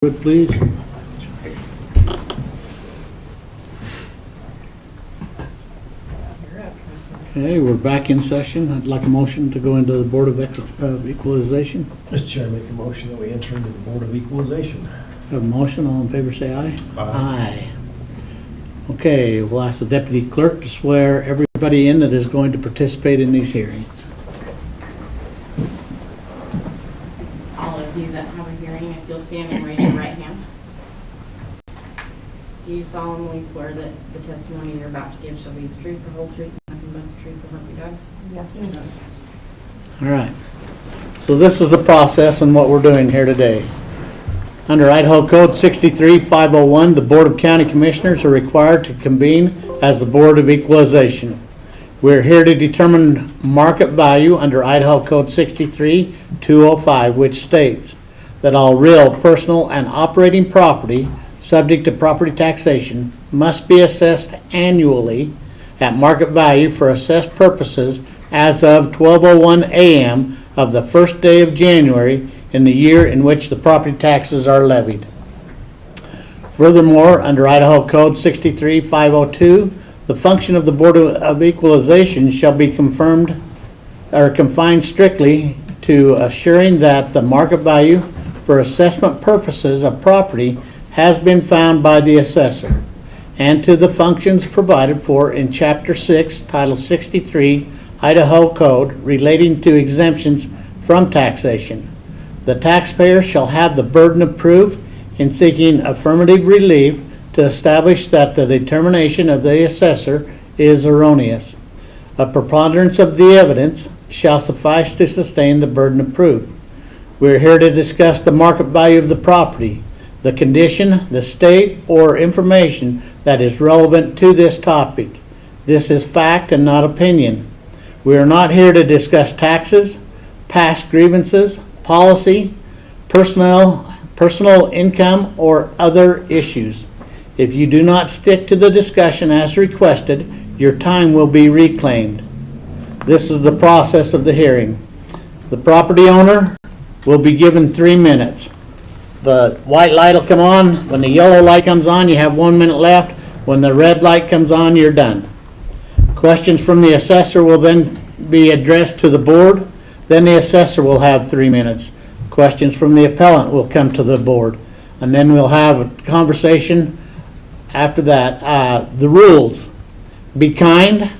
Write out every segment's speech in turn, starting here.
Would please. Okay, we're back in session. I'd like a motion to go into the Board of Equalization. Mr. Chair, I make a motion that we enter into the Board of Equalization. Have a motion, all in favor say aye. Aye. Okay, we'll ask the Deputy Clerk to swear everybody in that is going to participate in these hearings. All of you that have a hearing, if you'll stand and raise your right hand. Do you solemnly swear that the testimony you're about to give shall be the truth, the whole truth, and nothing but the truth, so help you God? Yes. All right. So this is the process and what we're doing here today. Under Idaho Code 63-501, the Board of County Commissioners are required to convene as the Board of Equalization. We're here to determine market value under Idaho Code 63-205, which states that all real, personal, and operating property subject to property taxation must be assessed annually at market value for assessed purposes as of 12:01 a.m. of the first day of January in the year in which the property taxes are levied. Furthermore, under Idaho Code 63-502, the function of the Board of Equalization shall be confined strictly to assuring that the market value for assessment purposes of property has been found by the assessor, and to the functions provided for in Chapter 6, Title 63, Idaho Code relating to exemptions from taxation. The taxpayer shall have the burden of proof in seeking affirmative relief to establish that the determination of the assessor is erroneous. A preponderance of the evidence shall suffice to sustain the burden of proof. We are here to discuss the market value of the property, the condition, the state, or information that is relevant to this topic. This is fact and not opinion. We are not here to discuss taxes, past grievances, policy, personal income, or other issues. If you do not stick to the discussion as requested, your time will be reclaimed. This is the process of the hearing. The property owner will be given 3 minutes. The white light will come on. When the yellow light comes on, you have 1 minute left. When the red light comes on, you're done. Questions from the assessor will then be addressed to the board. Then the assessor will have 3 minutes. Questions from the appellant will come to the board. And then we'll have a conversation after that. The rules: be kind,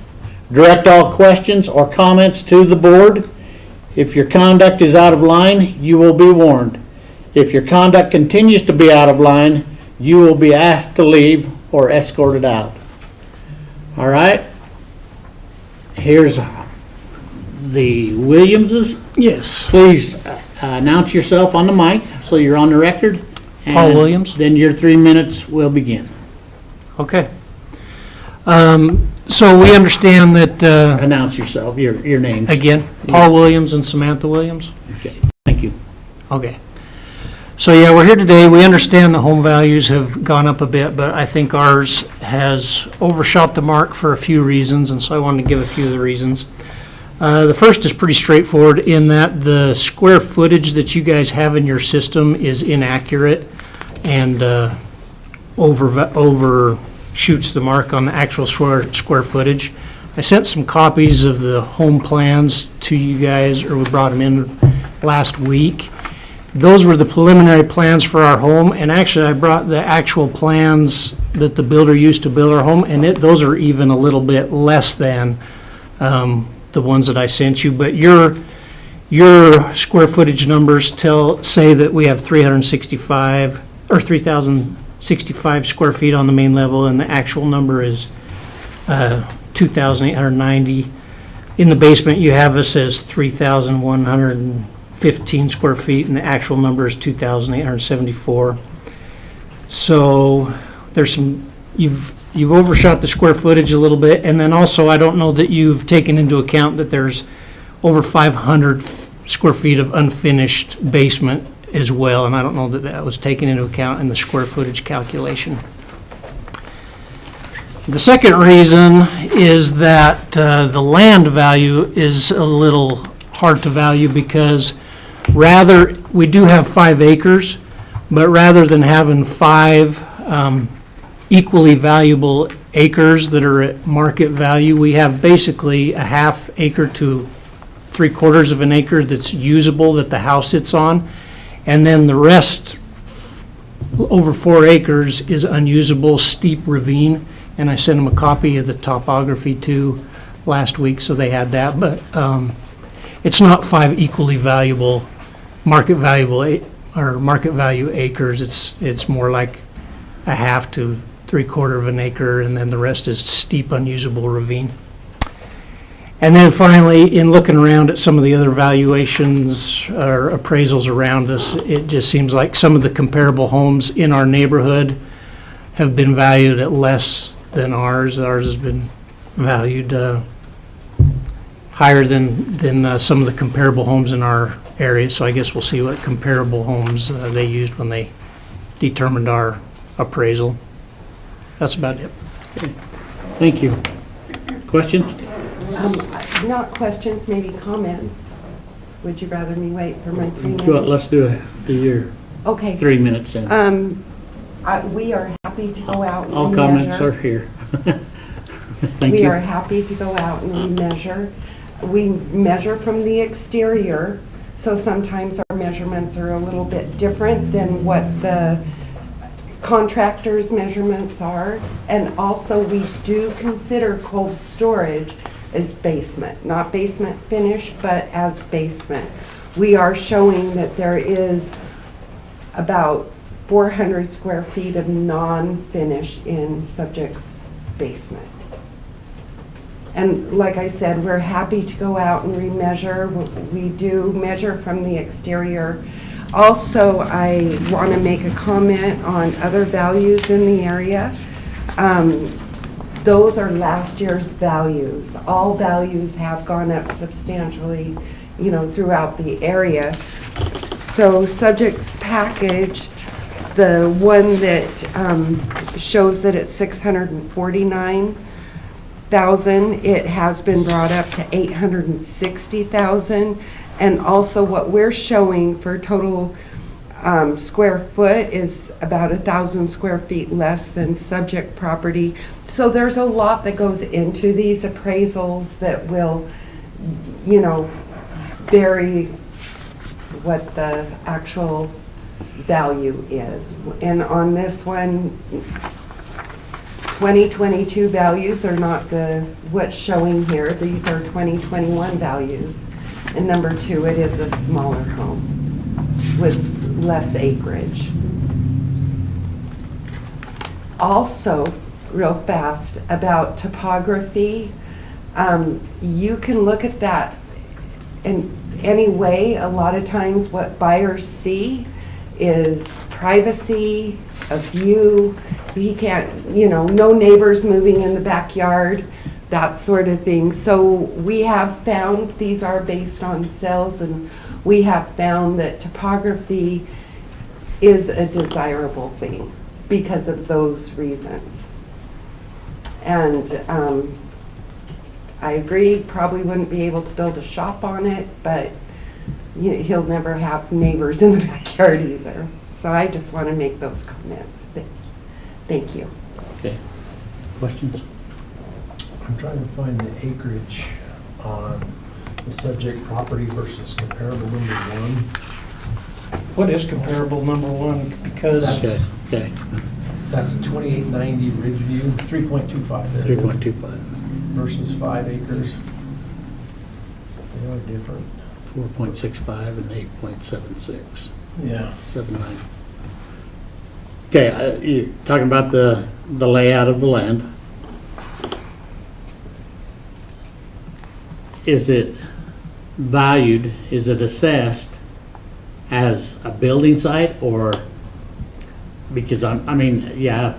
direct all questions or comments to the board. If your conduct is out of line, you will be warned. If your conduct continues to be out of line, you will be asked to leave or escorted out. All right? Here's the Williamses. Yes. Please announce yourself on the mic so you're on the record. Paul Williams. Then your 3 minutes will begin. Okay. So we understand that, Announce yourself, your names. again, Paul Williams and Samantha Williams. Okay, thank you. Okay. So yeah, we're here today. We understand the home values have gone up a bit, but I think ours has overshot the mark for a few reasons, and so I wanted to give a few of the reasons. The first is pretty straightforward in that the square footage that you guys have in your system is inaccurate and overshoots the mark on the actual square footage. I sent some copies of the home plans to you guys, or we brought them in last week. Those were the preliminary plans for our home, and actually I brought the actual plans that the builder used to build our home, and those are even a little bit less than the ones that I sent you. But your square footage numbers say that we have 365 or 3,065 square feet on the main level, and the actual number is 2,890. In the basement, you have us as 3,115 square feet, and the actual number is 2,874. So there's you've overshot the square footage a little bit, and then also I don't know that you've taken into account that there's over 500 square feet of unfinished basement as well, and I don't know that that was taken into account in the square footage calculation. The second reason is that the land value is a little hard to value because we do have 5 acres, But rather than having 5 equally valuable acres that are at market value, we have basically a half acre to 3/4 of an acre that's usable that the house sits on. And then the rest, over 4 acres, is unusable, steep ravine. And I sent them a copy of the topography too last week, so they had that. But it's not 5 equally valuable, market value acres. It's more like a half to 3/4 of an acre, and then the rest is steep, unusable ravine. And then finally, in looking around at some of the other valuations or appraisals around us, it just seems like some of the comparable homes in our neighborhood have been valued at less than ours. Ours has been valued higher than some of the comparable homes in our area. So I guess we'll see what comparable homes they used when they determined our appraisal. That's about it. Thank you. Questions? Not questions, maybe comments. Would you rather me wait for my 3 minutes? Let's do your Okay. 3 minutes then. We are happy to go out and All comments are measure. here. Thank We you. are happy to go out and we measure. We measure from the exterior, so sometimes our measurements are a little bit different than what the contractor's measurements are. And also, we do consider cold storage as basement, not basement finish, but as basement. We are showing that there is about 400 square feet of non-finish in subject's basement. And like I said, we're happy to go out and remeasure. We do measure from the exterior. Also, I want to make a comment on other values in the area. Those are last year's values. All values have gone up substantially, throughout the area. So subject's package, the one that shows that it's 649,000, it has been brought up to 860,000. And also what we're showing for total square foot is about 1,000 square feet less than subject property. So there's a lot that goes into these appraisals that will, vary what the actual value is. And on this one, 2022 values are not what's showing here. These are 2021 values. And number 2, it is a smaller home with less acreage. Also, real fast, about topography, you can look at that in any way. A lot of times what buyers see is privacy, a view. He can't, no neighbors moving in the backyard, that sort of thing. So we have found, these are based on sales, and we have found that topography is a desirable thing because of those reasons. And I agree, probably wouldn't be able to build a shop on it, but he'll never have neighbors in the backyard either. So I just want to make those comments. Thank you. Okay. Questions? I'm trying to find the acreage on the subject property versus comparable number 1. What is comparable number 1? Because Okay. That's 2890 Ridgeview, 3.25. there it is, 3.25. Versus 5 acres. They are different. 4.65 and 8.76. Yeah. 79. Okay, you're talking about the layout of the land. Is it valued, is it assessed as a building site, or, because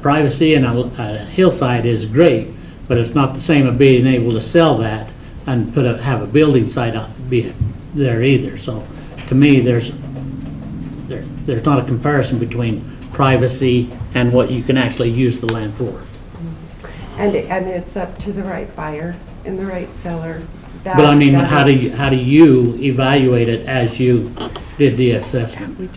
privacy and a hillside is great, but it's not the same of being able to sell that and have a building site be there either. So to me, there's not a comparison between privacy and what you can actually use the land for. And it's up to the right buyer and the right seller. But how do you evaluate it as you did the assessment?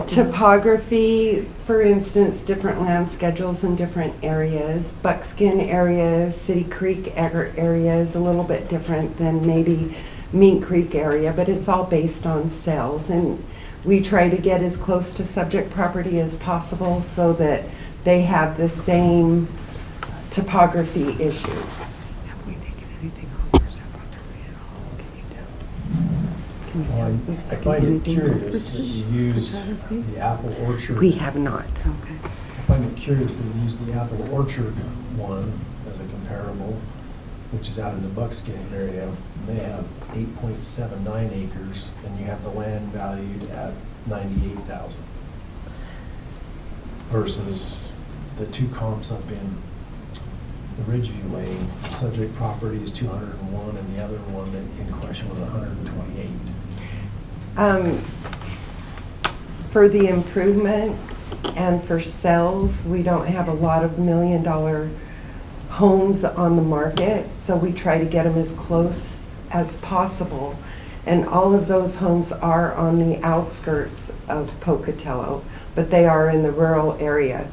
Topography, for instance, different land schedules in different areas. Buckskin area, City Creek area is a little bit different than maybe Mink Creek area, but it's all based on sales. And we try to get as close to subject property as possible so that they have the same topography issues. Well, I find it curious that you used the apple orchard. We have not. I find it curious that you used the apple orchard one as a comparable, which is out in the Buckskin area. They have 8.79 acres, and you have the land valued at 98,000. Versus the two comps up in the Ridgeview Lane, subject property is 201, and the other one that in question was 128. For the improvement and for sales, we don't have a lot of $1 million homes on the market, so we try to get them as close as possible. And all of those homes are on the outskirts of Pocatello, but they are in the rural area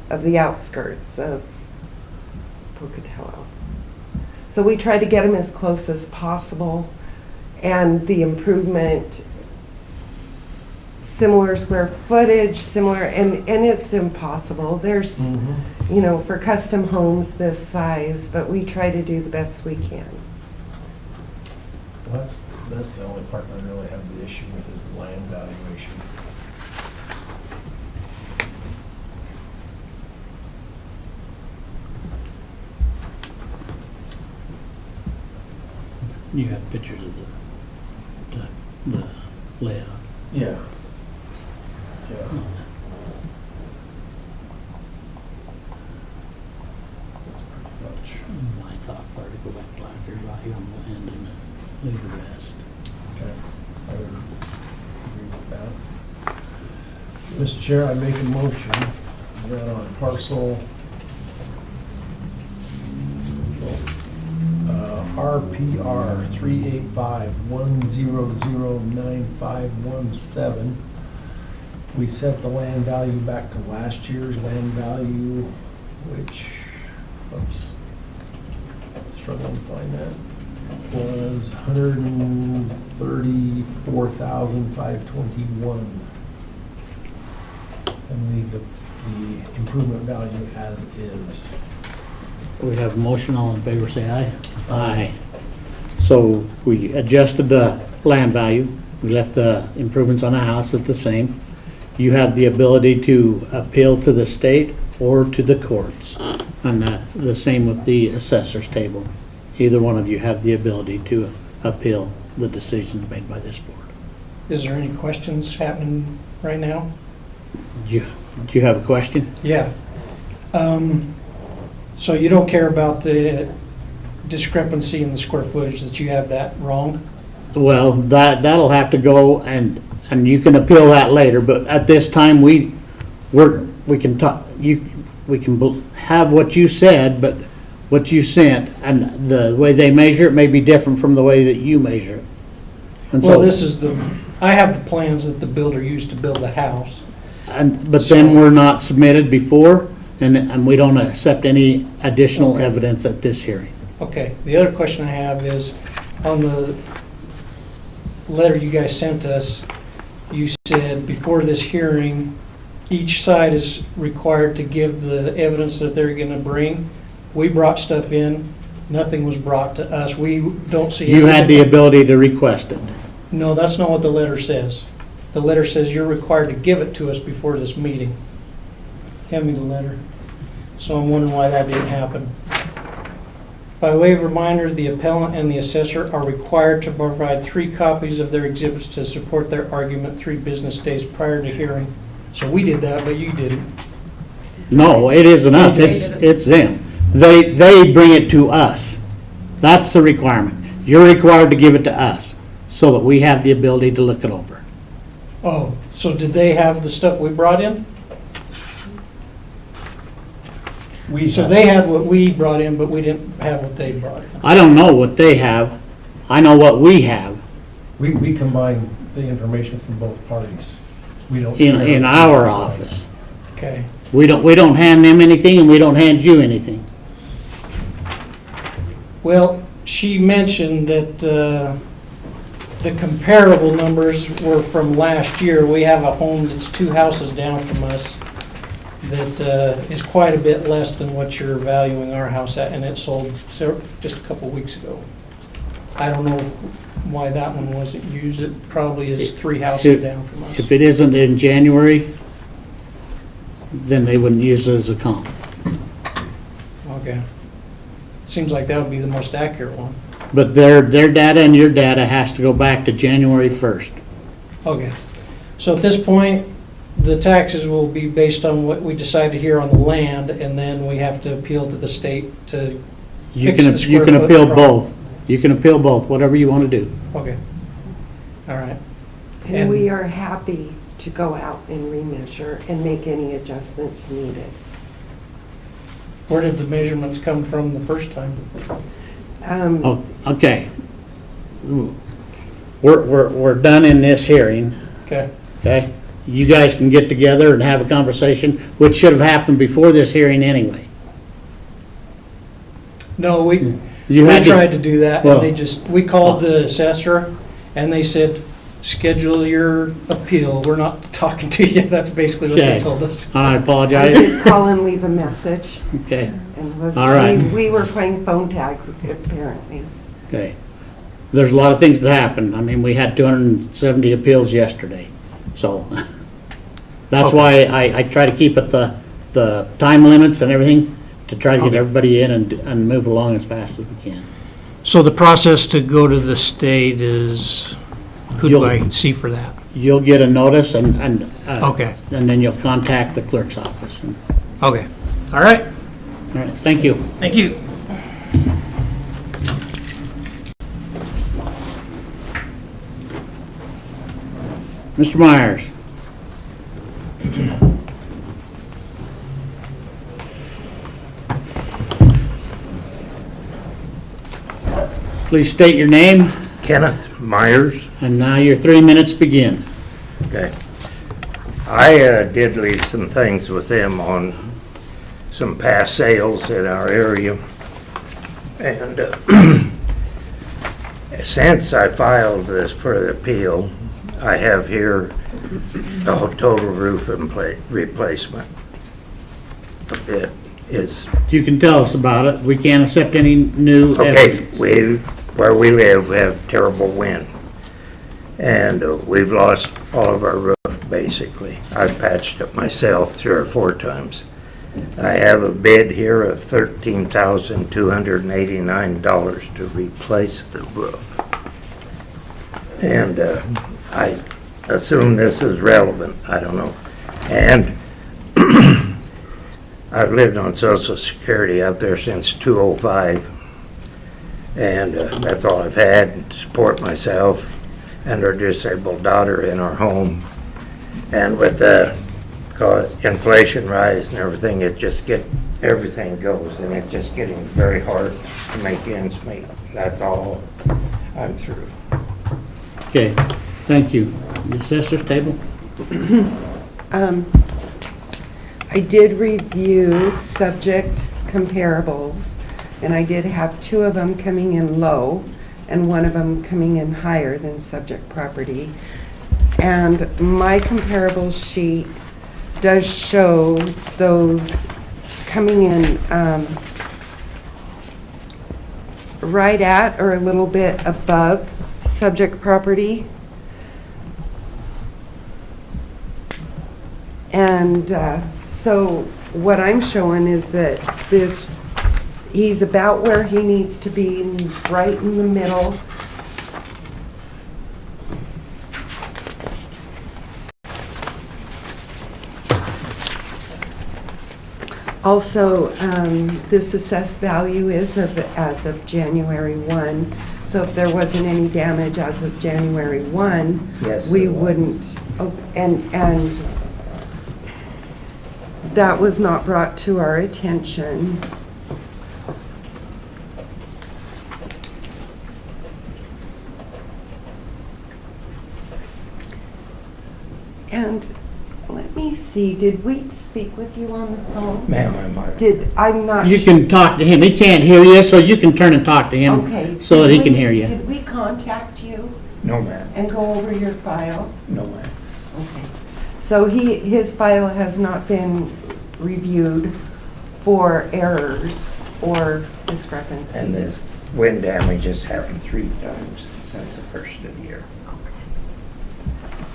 of the outskirts of Pocatello. So we try to get them as close as possible, and the improvement, similar square footage, similar, and it's impossible. There's, you know, for custom homes this size, but we try to do the best we can. Well, that's the only part that I really have the issue with is land valuation. You have pictures of the layout. Yeah. Yeah. That's pretty much. I thought for to go back to larger value on the land and leave the rest. Okay, I would agree with that. Mr. Chair, I make a motion that on parcel RPR 385-1009517, we set the land value back to last year's land value, which, oops, struggling to find that, was $134,521. And leave the improvement value as is. We have a motion, all in favor, say aye. Aye. So we adjusted the land value, we left the improvements on the house at the same. You have the ability to appeal to the state or to the courts. And the same with the assessor's table. Either one of you have the ability to appeal the decisions made by this board. Is there any questions happening right now? Do you have a question? Yeah. So you don't care about the discrepancy in the square footage, that you have that wrong? Well, that'll have to go, and you can appeal that later, but at this time, we can talk, we can have what you said, but what you sent, and the way they measure it may be different from the way that you measure it. And Well, so, I have the plans that the builder used to build the house. but then we're not submitted before, and we don't accept any additional evidence at this hearing. Okay, the other question I have is, on the letter you guys sent us, you said before this hearing, each side is required to give the evidence that they're gonna bring. We brought stuff in, nothing was brought to us, we don't see. You had the anything. ability to request it. No, that's not what the letter says. The letter says you're required to give it to us before this meeting. Hand me the letter. So I'm wondering why that didn't happen. By way of reminder, the appellant and the assessor are required to provide 3 copies of their exhibits to support their argument 3 business days prior to hearing. So we did that, but you didn't. No, it isn't us, it's them. They bring it to us. That's the requirement. You're required to give it to us, so that we have the ability to look it over. Oh, so did they have the stuff we brought in? So they had what we brought in, but we didn't have what they brought in. I don't know what they have. I know what we have. We combine the information from both parties. We don't. in, share in it our outside. office. Okay. We don't hand them anything and we don't hand you anything. Well, she mentioned that the comparable numbers were from last year. We have a home that's 2 houses down from us that is quite a bit less than what you're valuing our house at, and it sold just a couple weeks ago. I don't know why that one wasn't used. It probably is 3 houses down from us. If it isn't in January, then they wouldn't use it as a comp. Okay. Seems like that would be the most accurate one. But their data and your data has to go back to January 1st. Okay. So at this point, the taxes will be based on what we decided here on the land, and then we have to appeal to the state to You fix can, the you square can foot appeal problem. both. You can appeal both, whatever you want to do. Okay. All right. And we are happy to go out and remeasure and make any adjustments needed. Where did the measurements come from the first time? Oh, okay. We're done in this hearing, Okay. okay? You guys can get together and have a conversation, which should have happened before this hearing anyway. No, we You had tried to do that, well- and we called the assessor, and they said, schedule your appeal. We're not talking to you. That's basically what they Okay. told us. I I apologize. did call and leave a message, Okay, and was, All right. we were playing phone tags apparently. okay. There's a lot of things that happen. I mean, we had 270 appeals yesterday, so that's Okay. why I try to keep it the time limits and everything to try to get Okay. everybody in and move along as fast as we can. So the process to go to the state is, who do You'll- I see for that? You'll get a notice and Okay. and then you'll contact the clerk's office. Okay. All right. All right, thank you. Thank you. Mr. Myers. Please state your name, Kenneth Myers. and now your 3 minutes begin. Okay. I did leave some things with them on some past sales in our area. And since I filed this for the appeal, I have here a total roof replacement. It is, You can tell us about it. We can't accept any new okay, evidence. where we live, we have terrible wind. And we've lost all of our roof, basically. I've patched it myself 3 or 4 times. I have a bid here of $13,289 to replace the roof. And I assume this is relevant, I don't know. And I've lived on Social Security out there since 2005. And that's all I've had to support myself and our disabled daughter in our home. And with the inflation rise and everything, everything goes, and it's just getting very hard to make ends meet. That's all. I'm through. Okay, thank you. The assessor's table? I did review subject comparables, and I did have 2 of them coming in low and 1 of them coming in higher than subject property. And my comparable sheet does show those coming in right at or a little bit above subject property. And so what I'm showing is that he's about where he needs to be, and he's right in the middle. Also, this assessed value is as of January 1. So if there wasn't any damage as of January 1, Yes, we there was. wouldn't. Oh, and that was not brought to our attention. see, did we speak with you on the phone? Ma'am, I might. I'm not. You can talk to him. He can't hear you, so you can turn and talk to him Okay. so that he Did can we- hear you. Did we contact you No, ma'am. and go over your file? No, ma'am. Okay. So his file has not been reviewed for errors or discrepancies? And this wind damage has happened 3 times since the first of the year.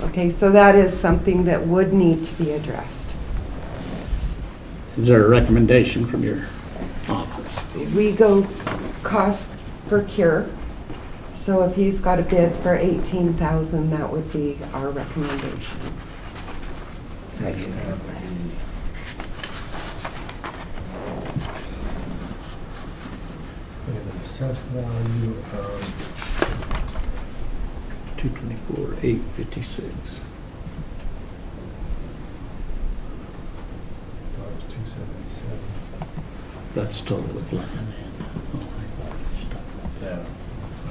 Okay, so that is something that would need to be addressed. Is there a recommendation from your office? We go cost per cure, so if he's got a bid for 18,000, that would be our recommendation. Thank you, ma'am. We have an assessed value of 224,856. 277. That's total with land. Yeah,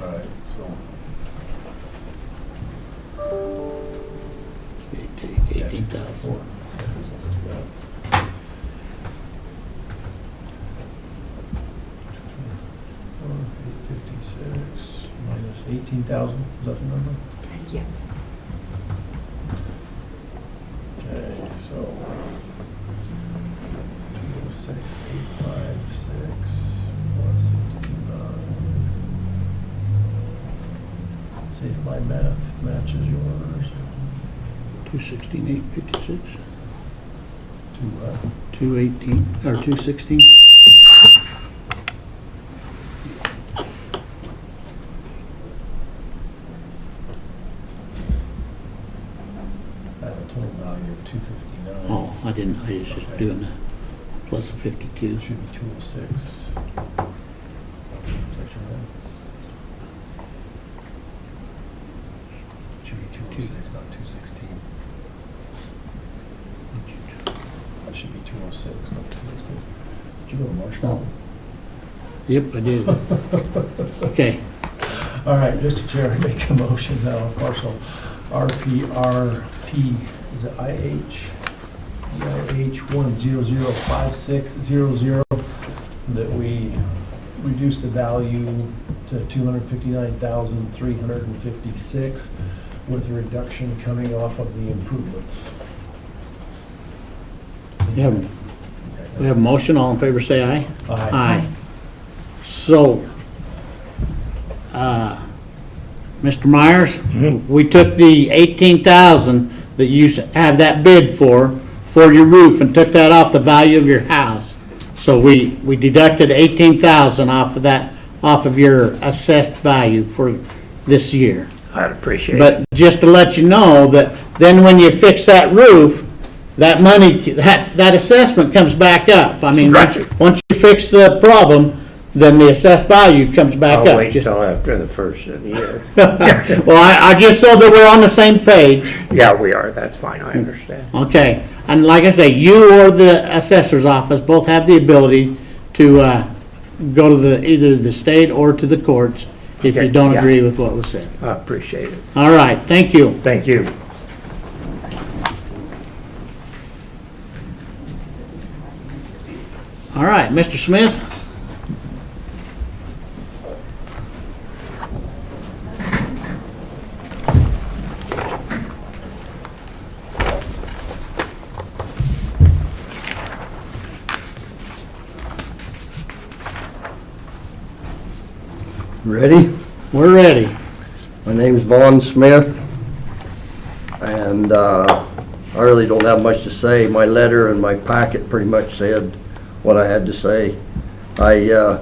all right, so. Take 18,000. 856 minus 18,000, is that the number? Yes. Okay, so 206,856 plus 89. See if my math matches yours. 216,856. Two what? 218, or 216? I have a total value of 259. Oh, I didn't, I was just doing the plus the 52. It should be 206. Is that your math? Should be 206, not 216. That should be 206, not 216. Did you go to Marshall? Yep, I did. Okay, All right, Mr. Chair, I make a motion now, partial RPRP, is it IH? EIH 1005600, that we reduce the value to 259,356 with a reduction coming off of the improvements. we have a motion, all in favor say aye. Aye. So, Mr. Myers, we took the 18,000 that you have that bid for your roof and took that off the value of your house. So we deducted 18,000 off of that, off of your assessed value for this year. I'd appreciate it. But just to let you know that then when you fix that roof, that money, that assessment comes back up. I mean, once you fix the problem, then the assessed value comes back I'll up. wait Just- till after the first of the year. Well, I just so that we're on the same page. Yeah, we are, that's fine, I understand. Okay, and like I say, you or the assessor's office both have the ability to go to either the state or to the courts if you Okay, don't yeah. agree with what was said. I appreciate it. All right, thank you. Thank you. All right, Mr. Smith? Ready? We're ready. My name's Vaughn Smith, and I really don't have much to say. My letter and my packet pretty much said what I had to say. I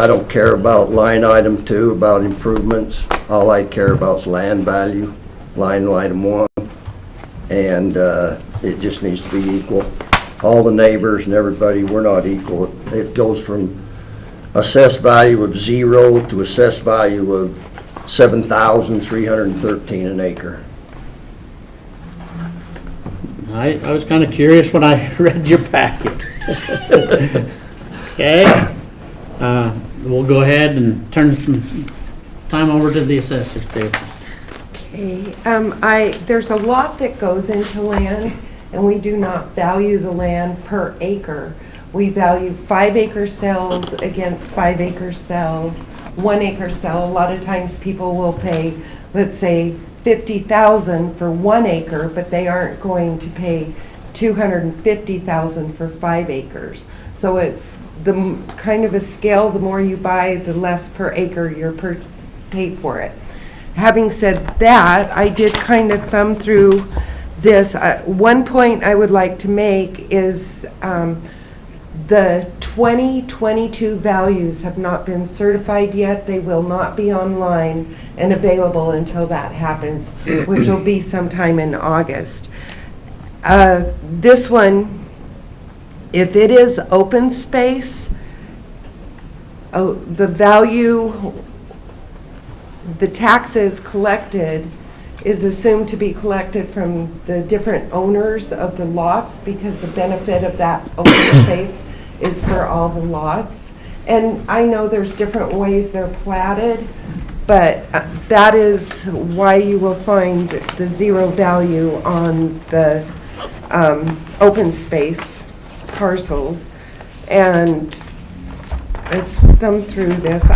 don't care about line item 2, about improvements. All I care about is land value, line item 1, and it just needs to be equal. All the neighbors and everybody, we're not equal. It goes from assessed value of 0 to assessed value of 7,313 an acre. I was kind of curious when I read your packet. Okay, we'll go ahead and turn some time over to the assessor's table. Okay, there's a lot that goes into land, and we do not value the land per acre. We value 5 acre cells against 5 acre cells, 1 acre cell. A lot of times people will pay, let's say, $50,000 for 1 acre, but they aren't going to pay $250,000 for 5 acres. So it's the kind of a scale, the more you buy, the less per acre you're paid for it. Having said that, I did kind of thumb through this. One point I would like to make is the 2022 values have not been certified yet. They will not be online and available until that happens, which will be sometime in August. This one, if it is open space, the value, the taxes collected is assumed to be collected from the different owners of the lots, because the benefit of that open space is for all the lots. And I know there's different ways they're platted, but that is why you will find the zero value on the open space parcels. And let's thumb through this.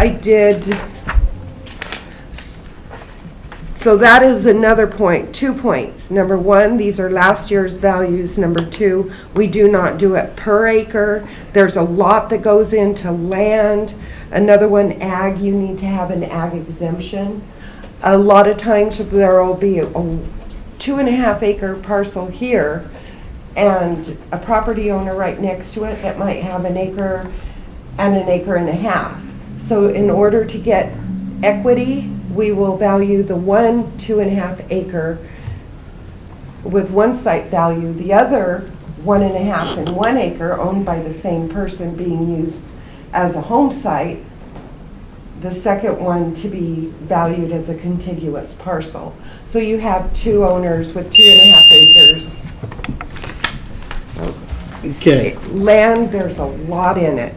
So that is another point, 2 points. Number one, these are last year's values. Number two, we do not do it per acre. There's a lot that goes into land. Another one, ag, you need to have an ag exemption. A lot of times there will be a 2.5 acre parcel here and a property owner right next to it that might have 1 acre and 1.5 acres. So in order to get equity, we will value the 2.5 acre with one site value, the other 1.5 and 1 acre owned by the same person being used as a home site, the second one to be valued as a contiguous parcel. So you have 2 owners with 2.5 acres. Okay. Land, there's a lot in it.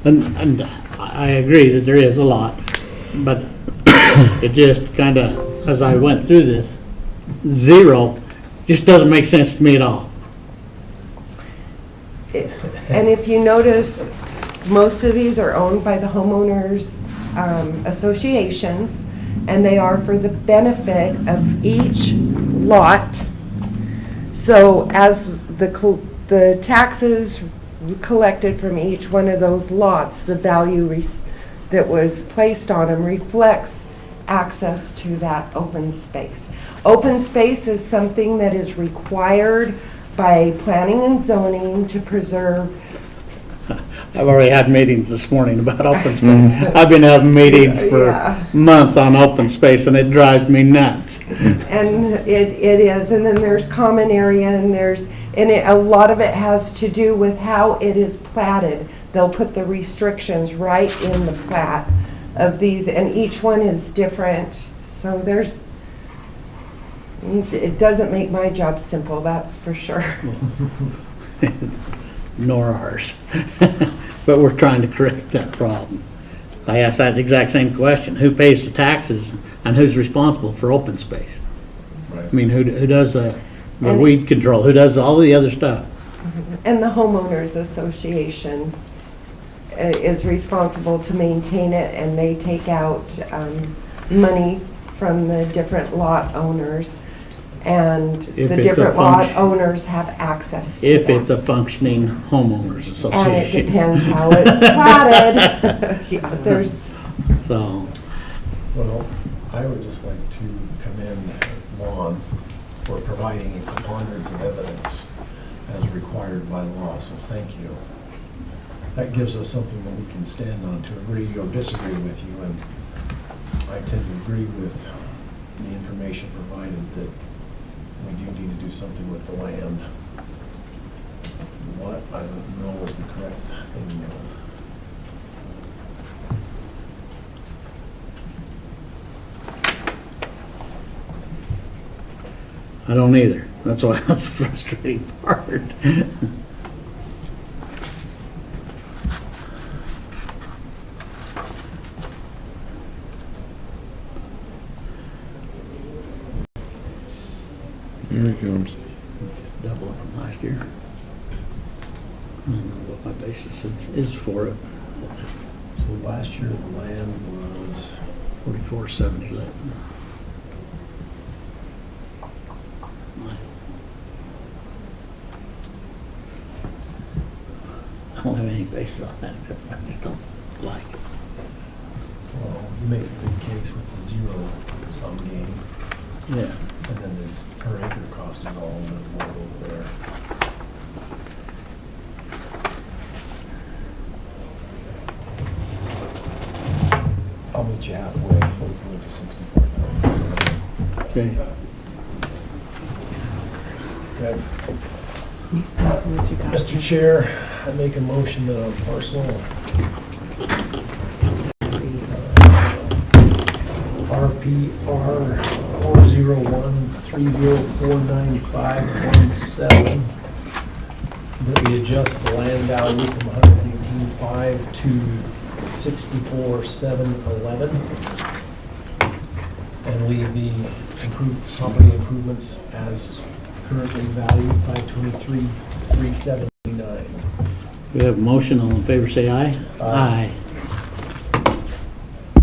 And I agree that there is a lot, but it just kind of, as I went through this, zero just doesn't make sense to me at all. And if you notice, most of these are owned by the homeowners associations, and they are for the benefit of each lot. So as the taxes collected from each one of those lots, the value that was placed on them reflects access to that open space. Open space is something that is required by planning and zoning to preserve. I've already had meetings this morning about open space. I've been having meetings for Yeah. months on open space, and it drives me nuts. And it is, and then there's common area, and a lot of it has to do with how it is platted. They'll put the restrictions right in the plat of these, and each one is different. So it doesn't make my job simple, that's for sure. Nor ours. But we're trying to correct that problem. I asked that exact same question. Who pays the taxes and who's responsible for open space? Right. I mean, who does the weed control? Who does all the other stuff? And the homeowners association is responsible to maintain it, and they take out money from the different lot owners, and If the it's different a lot owners have access to If that. it's a functioning homeowners And it association. depends how it's platted. Yeah, there's, So, Well, I would just like to commend Lon for providing a preponderance of evidence as required by law, so thank you. That gives us something that we can stand on to agree or disagree with you, and I tend to agree with the information provided that we do need to do something with the land. What I don't know is the correct thing to do. I don't either. That's why that's the frustrating part. comes. Double it from last year. I don't know what my basis is for it. So last year the land was, 44,711. I don't have any basis on that. I just don't like it. well, you make a good case with the zero sum game, Yeah. and then the per acre cost is all in the board over there. I'll meet you halfway, hopefully to 64,000. Okay. Okay. What you got? Mr. Chair, I make a motion that on parcel RPR 40130495117, that we adjust the land value from 118.5 to 64,711, and leave the property improvements as currently valued 523,379. We have a motion. All in favor, say aye. Aye.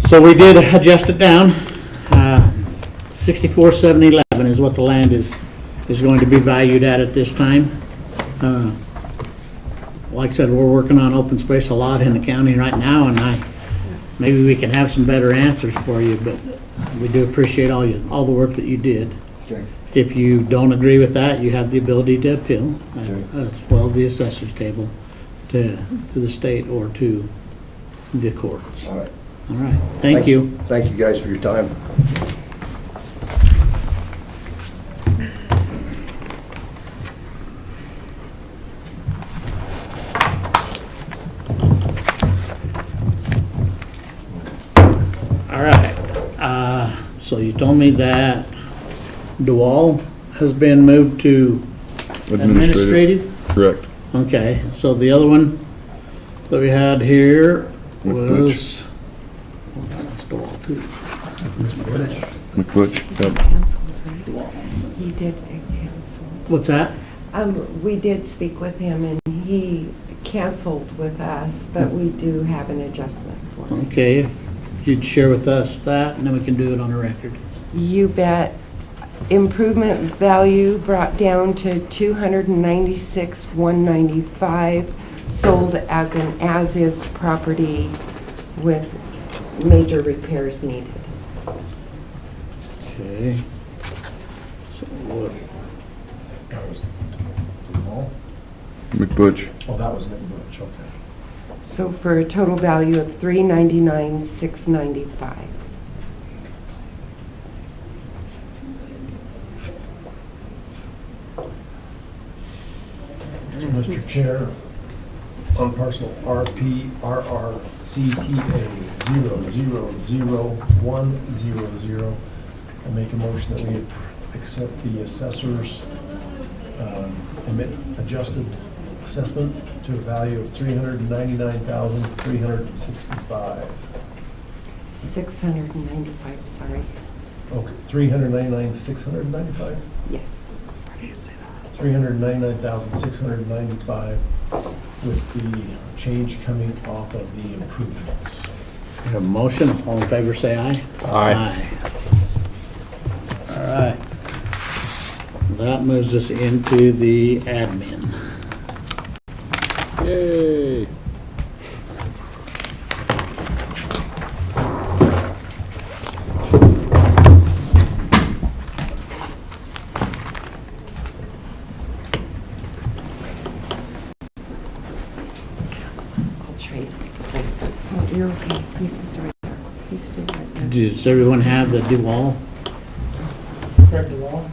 So we did adjust it down. 64,711 is what the land is going to be valued at this time. Like I said, we're working on open space a lot in the county right now, and maybe we can have some better answers for you, but we do appreciate all the work that you did. Okay. If you don't agree with that, you have the ability to appeal, as well as the assessor's table, to the state or to the courts. All right. All right, thank you. Thank you guys for your time. All right, so you told me that Duval has been moved to administrative? Correct. Okay, so the other one that we had here was, well, that's Duval too. McButch, yep. He did get canceled. What's that? We did speak with him and he canceled with us, but we do have an adjustment for him. Okay, if you'd share with us that, and then we can do it on a record. You bet. Improvement value brought down to 296,195, sold as an as-is property with major repairs needed. Okay. So what, That was Duval? McButch. Oh, that was Nick Butch, okay. So for a total value of $399,695. Mr. Chair, on parcel RPRRCTA 0000100, I make a motion that we accept the assessor's adjusted assessment to a value of $399,365. 695, sorry. Okay, 399,695? Yes. 399,695 with the change coming off of the improvements. we have a motion, all in favor say aye. Aye. All right. That moves us into the admin. Yay. I'll trade places. Oh, you're okay. You can stay right there. You stay right there. Does everyone have the Duval? Craig DeWall?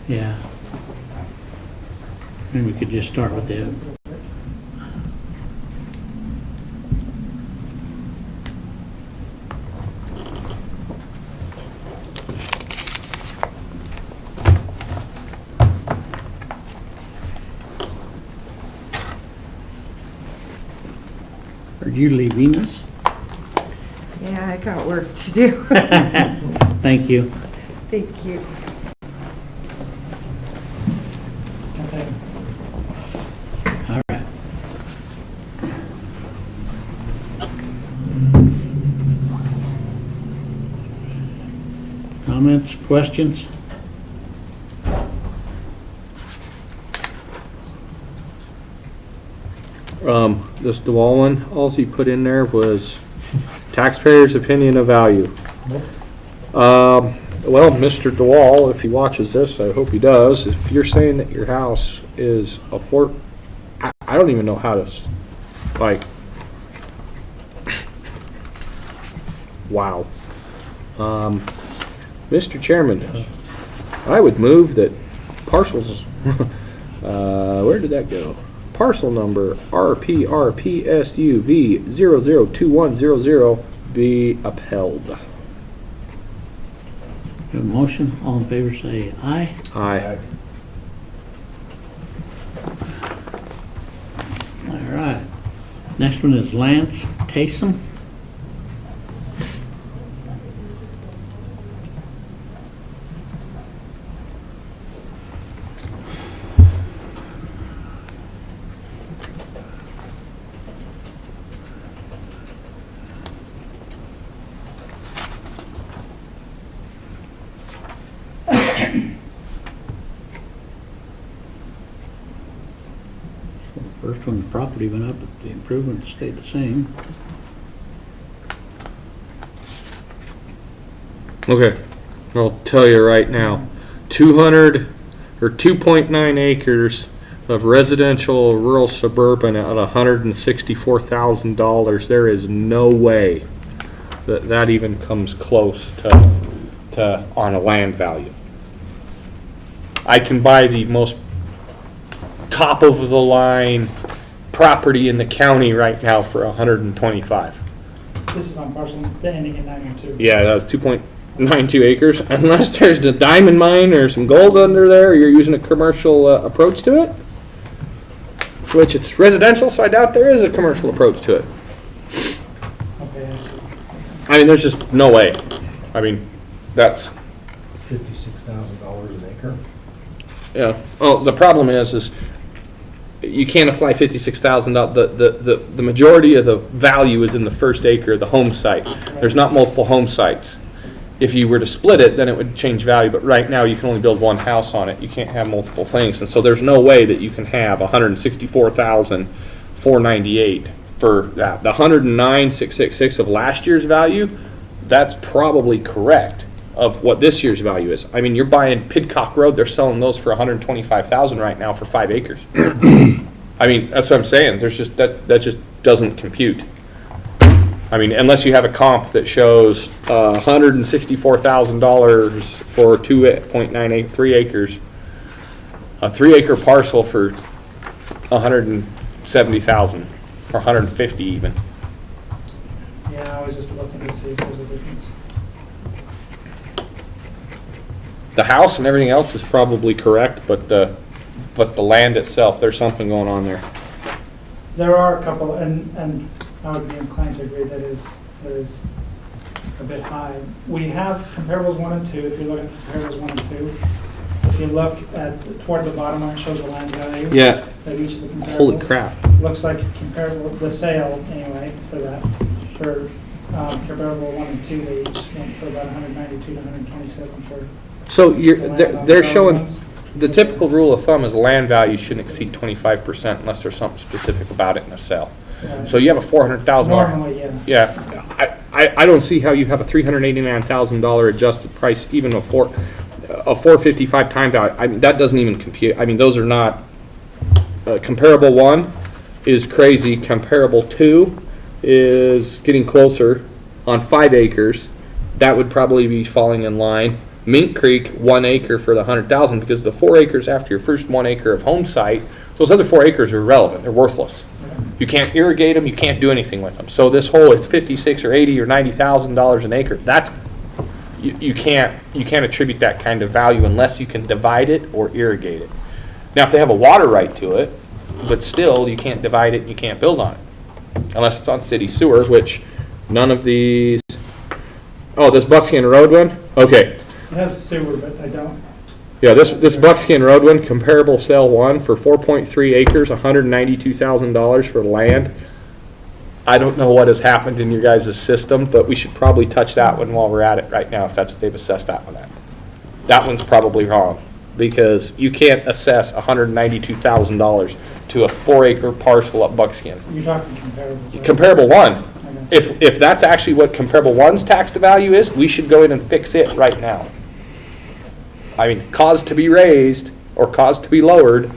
Yeah. And we could just start with it. Are you leaving us? Yeah, I got work to do. Thank you. Thank you. Comments, questions? This DeWall one, all he put in there was taxpayer's opinion of value. Well, Mr. DeWall, if he watches this, I hope he does, if you're saying that your house is a I don't even know how to, like, wow. Mr. Chairman, I would move that parcels, where did that go? Parcel number RPRPSUV002100 be upheld. Have a motion, all in favor say aye. Aye. All right. Next one is Lance Taysom. First one, the property went up, but the improvements stayed the same. Okay, I'll tell you right now, 200 or 2.9 acres of residential rural suburban at $164,000. There is no way that that even comes close to on a land value. I can buy the most top of the line property in the county right now for 125. This is on parcel ending in 902. Yeah, that was 2.92 acres. Unless there's a diamond mine or some gold under there, or you're using a commercial approach to it, which it's residential, so I doubt there is a commercial approach to it. Okay, I see. I mean, there's just no way. I mean, that's, It's $56,000 an acre. yeah. Well, the problem is you can't apply $56,000. The majority of the value is in the first acre of the home site. There's not multiple home sites. If you were to split it, then it would change value, but right now you can only build one house on it. You can't have multiple things, and so there's no way that you can have $164,498 for that. The $109,666 of last year's value, that's probably correct of what this year's value is. I mean, you're buying Pidcock Road, they're selling those for $125,000 right now for 5 acres. I mean, that's what I'm saying. There's just that just doesn't compute. I mean, unless you have a comp that shows $164,000 for 2.983 acres, a 3-acre parcel for $170,000 or $150 even. Yeah, I was just looking to see if there's a difference. The house and everything else is probably correct, but the land itself, there's something going on there. There are a couple, and I would be inclined to agree that is a bit high. We have comparables 1 and 2. If you look at comparables 1 and 2, if you look at toward the bottom where it shows the land value, Yeah. of each of the comparables. Holy crap. Looks like comparable, the sale anyway for that, for comparable 1 and 2, they each went for about 192 to 127 for. So the land on they're those showing, ones. the typical rule of thumb is land value shouldn't exceed 25% unless there's something specific about it in a sale. Right. So you have a $400,000. Normally, yeah. Yeah, I don't see how you have a $389,000 adjusted price, even a 455 time value. I mean, that doesn't even compute. I mean, those are not, comparable 1 is crazy. Comparable 2 is getting closer on 5 acres. That would probably be falling in line. Mink Creek, 1 acre for the 100,000, because the 4 acres after your first 1 acre of home site, those other 4 acres are irrelevant. They're worthless. You can't irrigate them. You can't do anything with them. So this whole, it's $56,000 or $80,000 or $90,000 an acre. That's you can't attribute that kind of value unless you can divide it or irrigate it. Now, if they have a water right to it, but still you can't divide it and you can't build on it unless it's on city sewer, which none of these. Oh, this Buckskin Road one. Okay. It has sewer, but I don't. Yeah, this Buckskin Road one, comparable sale 1 for 4.3 acres, $192,000 for land. I don't know what has happened in your guys' system, but we should probably touch that one while we're at it right now, if that's what they've assessed that one at. that one's probably wrong, because you can't assess $192,000 to a 4-acre parcel at Buckskin. You're talking comparables, right? Comparable one, Okay. if that's actually what comparable one's tax to value is, we should go in and fix it right now. I mean, cause to be raised or cause to be lowered.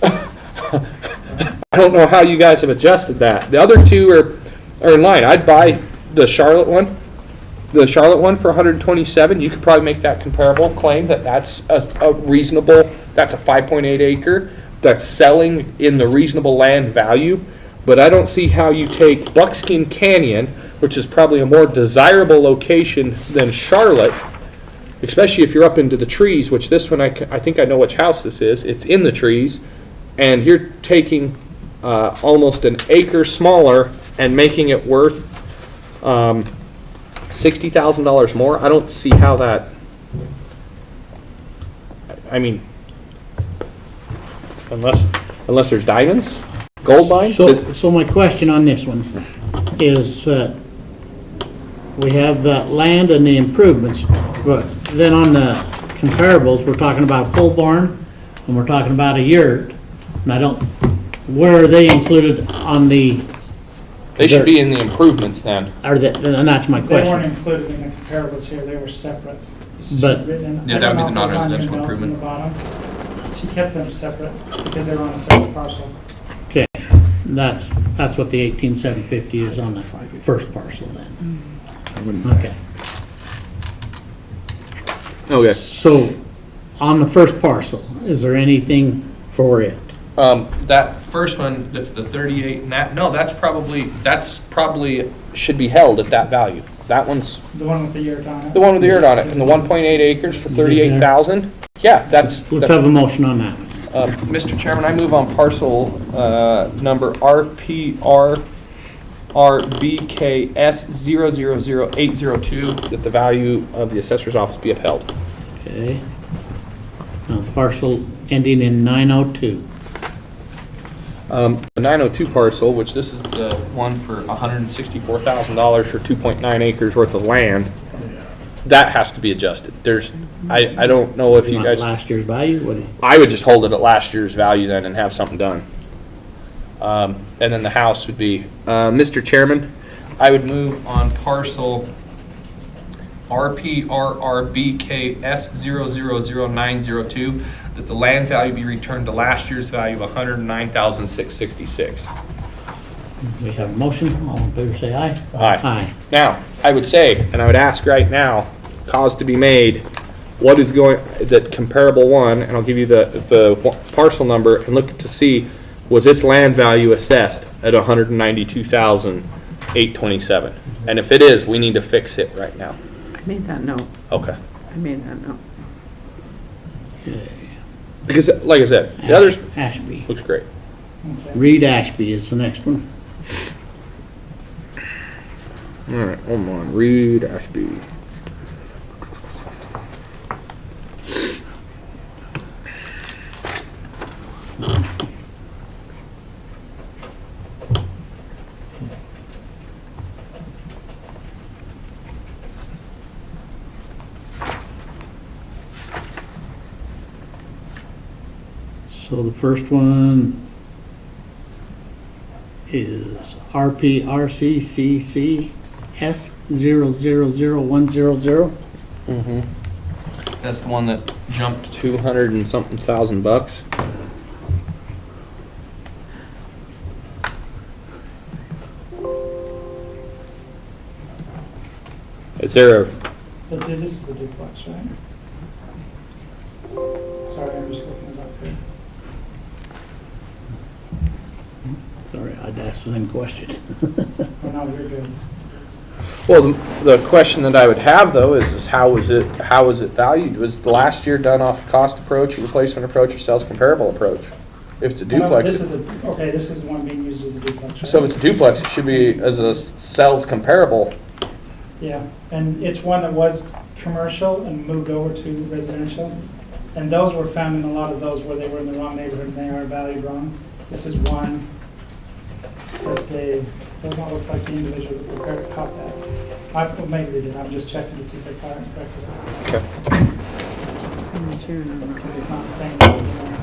I don't know how you guys have adjusted that. The other two are in line. I'd buy the Charlotte one. The Charlotte one for 127, you could probably make that comparable claim that's a reasonable, that's a 5.8 acre, that's selling in the reasonable land value. But I don't see how you take Buckskin Canyon, which is probably a more desirable location than Charlotte, especially if you're up into the trees, which this one, I think I know which house this is. It's in the trees, and you're taking almost an acre smaller and making it worth $60,000 more. I don't see how that, I mean, unless there's diamonds, gold mine. So my question on this one is, we have the land and the improvements, but then on the comparables, we're talking about a pole barn, and we're talking about a yurt, and where are they included on the? They should be in the improvements then. And that's my They weren't question. included in the comparables here, they were separate. But- Yeah, that would be the non-residential improvement. She kept them separate because they were on a separate parcel. Okay, that's what the 18,750 is on the first parcel then. Okay. Okay. So, on the first parcel, is there anything for it? That first one, that's the 38, and that's probably should be held at that value. That one's The one with the yurt on it. the one with the yurt on it, and the 1.8 acres for 38,000. Yeah, that's. Let's have a motion on that. Mr. Chairman, I move on parcel number RPRBKS000802 that the value of the assessor's office be upheld. Okay. Parcel ending in 902. The 902 parcel, which this is the one for $164,000 for 2.9 acres worth of land, that has to be adjusted. I don't know if you Want guys, last year's value? I would just hold it at last year's value then and have something done. And then the house would be, Mr. Chairman, I would move on parcel RPRRBKS000902 that the land value be returned to last year's value of $109,666. We have a motion. All in favor say aye. Aye. Aye. Now, I would say, and I would ask right now, cause to be made, what is going, that comparable one, and I'll give you the parcel number, and look to see, was its land value assessed at $192,827? And if it is, we need to fix it right now. I made that note. Okay. I made that note. Okay. Because, like I said, the others Ashby. looks great. Okay. Reed Ashby is the next one. All right, hold on. Reed Ashby. So the first one is RPRCCCS000100. Mm-hmm. That's the one that jumped 200 and something thousand bucks. Is there a, This is the duplex, right? Sorry, I'm just looking it up here. Sorry, I'd ask the same question. Oh, no, you're good. well, the question that I would have though is how was it valued? Was the last year done off cost approach, replacement approach, or sales comparable approach? If it's a No, duplex, This is the one being used as a duplex, right? so if it's a duplex, it should be as a sales comparable. Yeah, and it's one that was commercial and moved over to residential. And those were found in a lot of those where they were in the wrong neighborhood and they are valued wrong. This is one that they, does not look like the individual that prepared caught that. Maybe they did, I'm just checking to see if they caught it correctly. Okay. Me too, and I'm not- because it's not saying that, you know.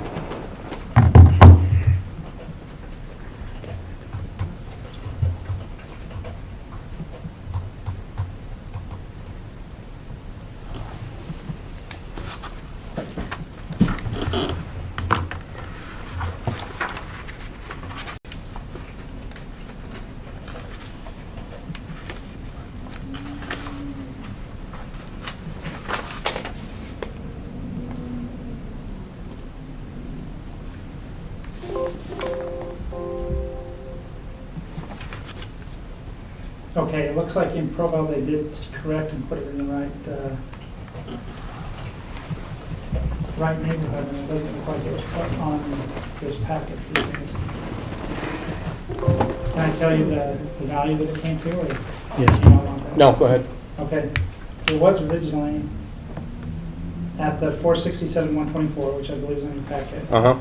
Okay, it looks like in Provel they did correct and put it in the right neighborhood, and it doesn't look like it was put on this packet. Can I tell you the value that it came to, or? Yeah. You don't want that? No, go ahead. Okay, it was originally at the 467,124, which I believe is in the packet, Uh-huh.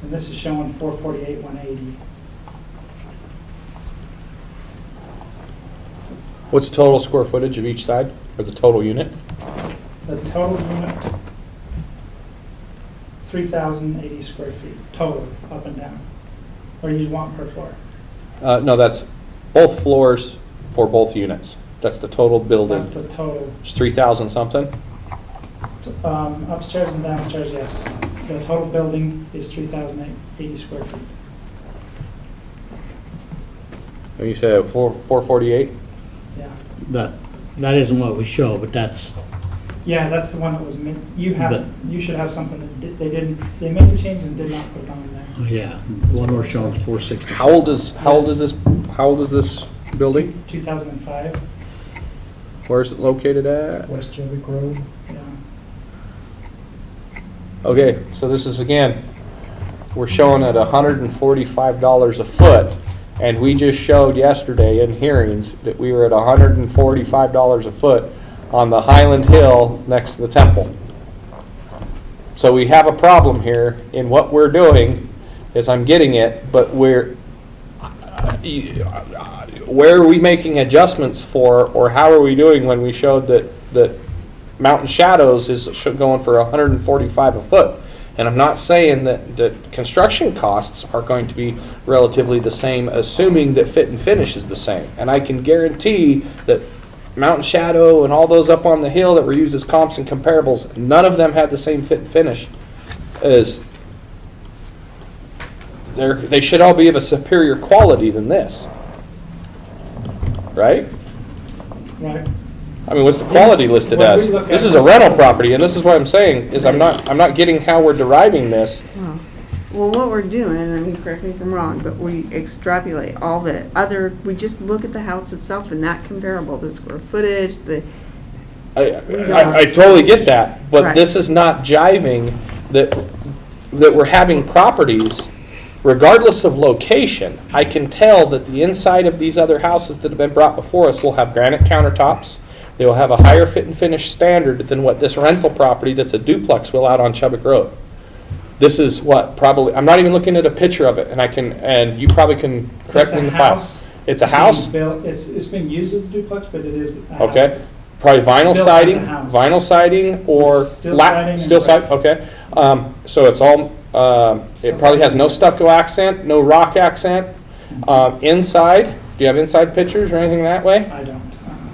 and this is showing 448,180. What's total square footage of each side, or the total unit? The total unit, 3,080 square feet, total, up and down. Or you want per floor? No, that's both floors for both units. That's the total That's building. the total, It's 3,000 something? upstairs and downstairs, yes. The total building is 3,080 square feet. And you said 448? Yeah. That isn't what we show, but that's, Yeah, that's the one that was, you But- have, you should have something that they didn't, they made the change and did not put it on there. yeah, the one we're showing is 460. How old is this building? 2005, Where's it located at? West Jevick Road. yeah. Okay, so this is again, we're showing at $145 a foot, and we just showed yesterday in hearings that we were at $145 a foot on the Highland Hill next to the temple. So we have a problem here in what we're doing, is I'm getting it, but where are we making adjustments for, or how are we doing when we showed that Mountain Shadows is going for $145 a foot? And I'm not saying that construction costs are going to be relatively the same, assuming that fit and finish is the same. And I can guarantee that Mountain Shadow and all those up on the hill that were used as comps and comparables, none of them had the same fit and finish as they should all be of a superior quality than this. Right? Right. I mean, what's the quality listed What we as? look This at- is a rental property, and this is what I'm saying, is I'm not getting how we're deriving this. Well, what we're doing, I mean, correct me if I'm wrong, but we extrapolate all the other, we just look at the house itself and that comparable, the square footage, the, I totally get that, but Right. this is not jiving that we're having properties, regardless of location. I can tell that the inside of these other houses that have been brought before us will have granite countertops. They will have a higher fit and finish standard than what this rental property that's a duplex will out on Chubbuck Road. This is what probably, I'm not even looking at a picture of it, and you probably can correct me in the file. It's a house? It's been used as a duplex, but it is a house. Okay. Probably vinyl Built as a siding, house. vinyl siding or Steel siding and steel siding, brick. okay. So it's all, it probably has no stucco accent, no rock accent. Inside, do you have inside pictures or anything that way? I don't.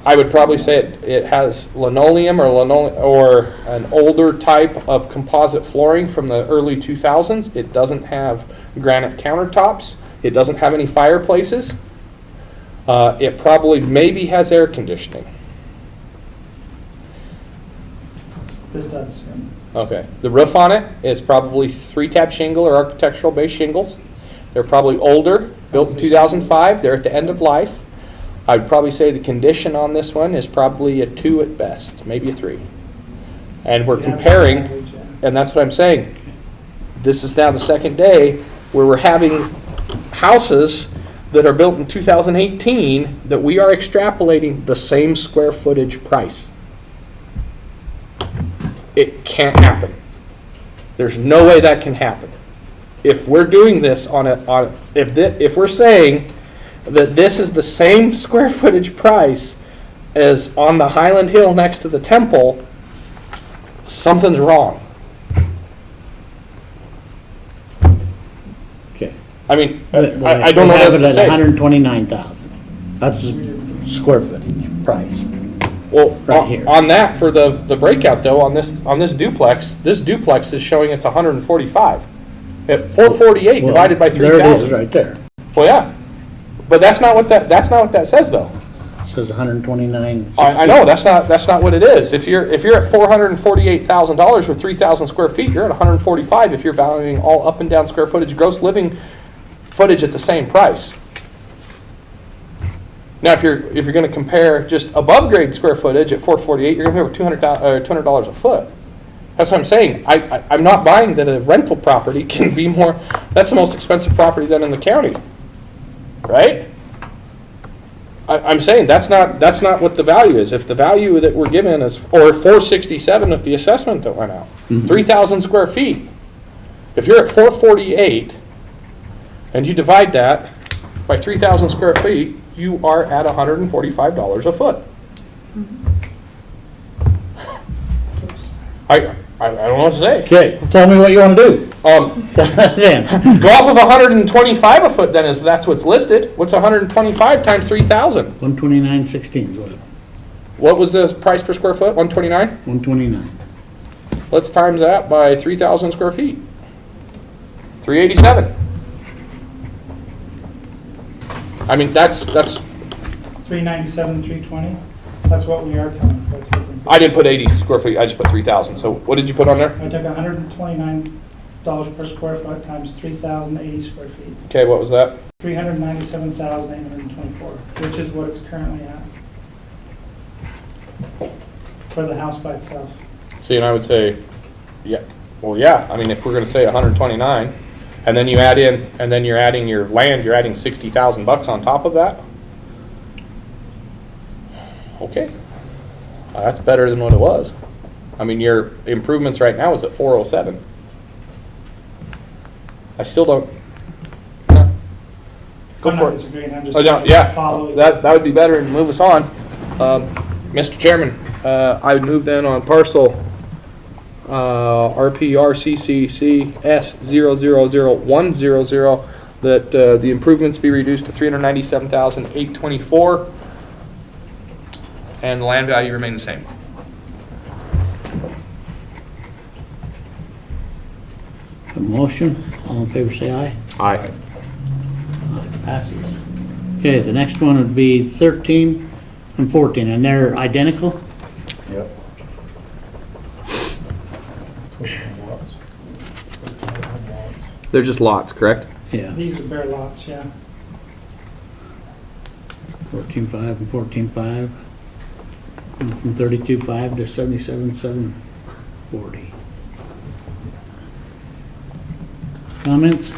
I would probably say it has linoleum or an older type of composite flooring from the early 2000s. It doesn't have granite countertops. It doesn't have any fireplaces. It probably maybe has air conditioning. This does. Okay. The roof on it is probably 3-tab shingle or architectural base shingles. They're probably older, built in 2005. They're at the end of life. I'd probably say the condition on this one is probably a 2 at best, maybe a 3. And we're Yeah, comparing, average, yeah. and that's what I'm saying. This is now the second day where we're having houses that are built in 2018 that we are extrapolating the same square footage price. It can't happen. There's no way that can happen. If we're doing this if we're saying that this is the same square footage price as on the Highland Hill next to the temple, something's wrong. I mean, But I don't know they what have else it to at say. 129,000. That's the square footage price. Well, Right here. on that, for the breakout though, on this duplex is showing it's 145. At 448 Well, divided by There it is, 3,000. right there. Well, yeah, but that's not what that says though. It says 129. I know, that's not what it is. If you're at $448,000 with 3,000 square feet, you're at 145 if you're valuing all up and down square footage, gross living footage at the same price. Now, if you're going to compare just above grade square footage at 448, you're going to pay over $200 a foot. That's what I'm saying. I'm not buying that a rental property can be more. That's the most expensive property then in the county, right? I'm saying that's not what the value is. If the value that we're given is, or 467 with the assessment that went out, 3,000 square feet. If you're at 448 and you divide that by 3,000 square feet, you are at $145 a foot. I don't know what to say. Okay, tell me what you want to do. Then, Go off of 125 a foot then, if that's what's listed. What's 125 times 3,000? 129.16 is what it, What was the price per square foot? 129? 129. Let's times that by 3,000 square feet. 387. I mean, that's 397, 320, that's what we are coming for. I didn't put 80 square feet, I just put 3,000. So what did you put on there? I took $129 per square foot times 3,080 square feet, Okay, what was that? 397,824, which is what it's currently at for the house by itself. See, and I would say, yeah, well, yeah, I mean, if we're gonna say 129, and then you add in, and then you're adding your land, you're adding 60,000 bucks on top of that? Okay. That's better than what it was. I mean, your improvements right now is at 407. I still don't, no. Go I'm for not it. disagreeing, I'm just Oh, no, trying to yeah, follow. that would be better and move us on. Mr. Chairman, I would move then on parcel RPRCCC S000100 that the improvements be reduced to $397,824 and the land value remain the same. A motion, all in favor say aye. Aye. Passes. Okay, the next one would be 13 and 14, and they're identical? Yep. They're just lots, correct? Yeah, These are bare lots, yeah. 14.5 and 14.5. From 32.5 to 77.740. Comments?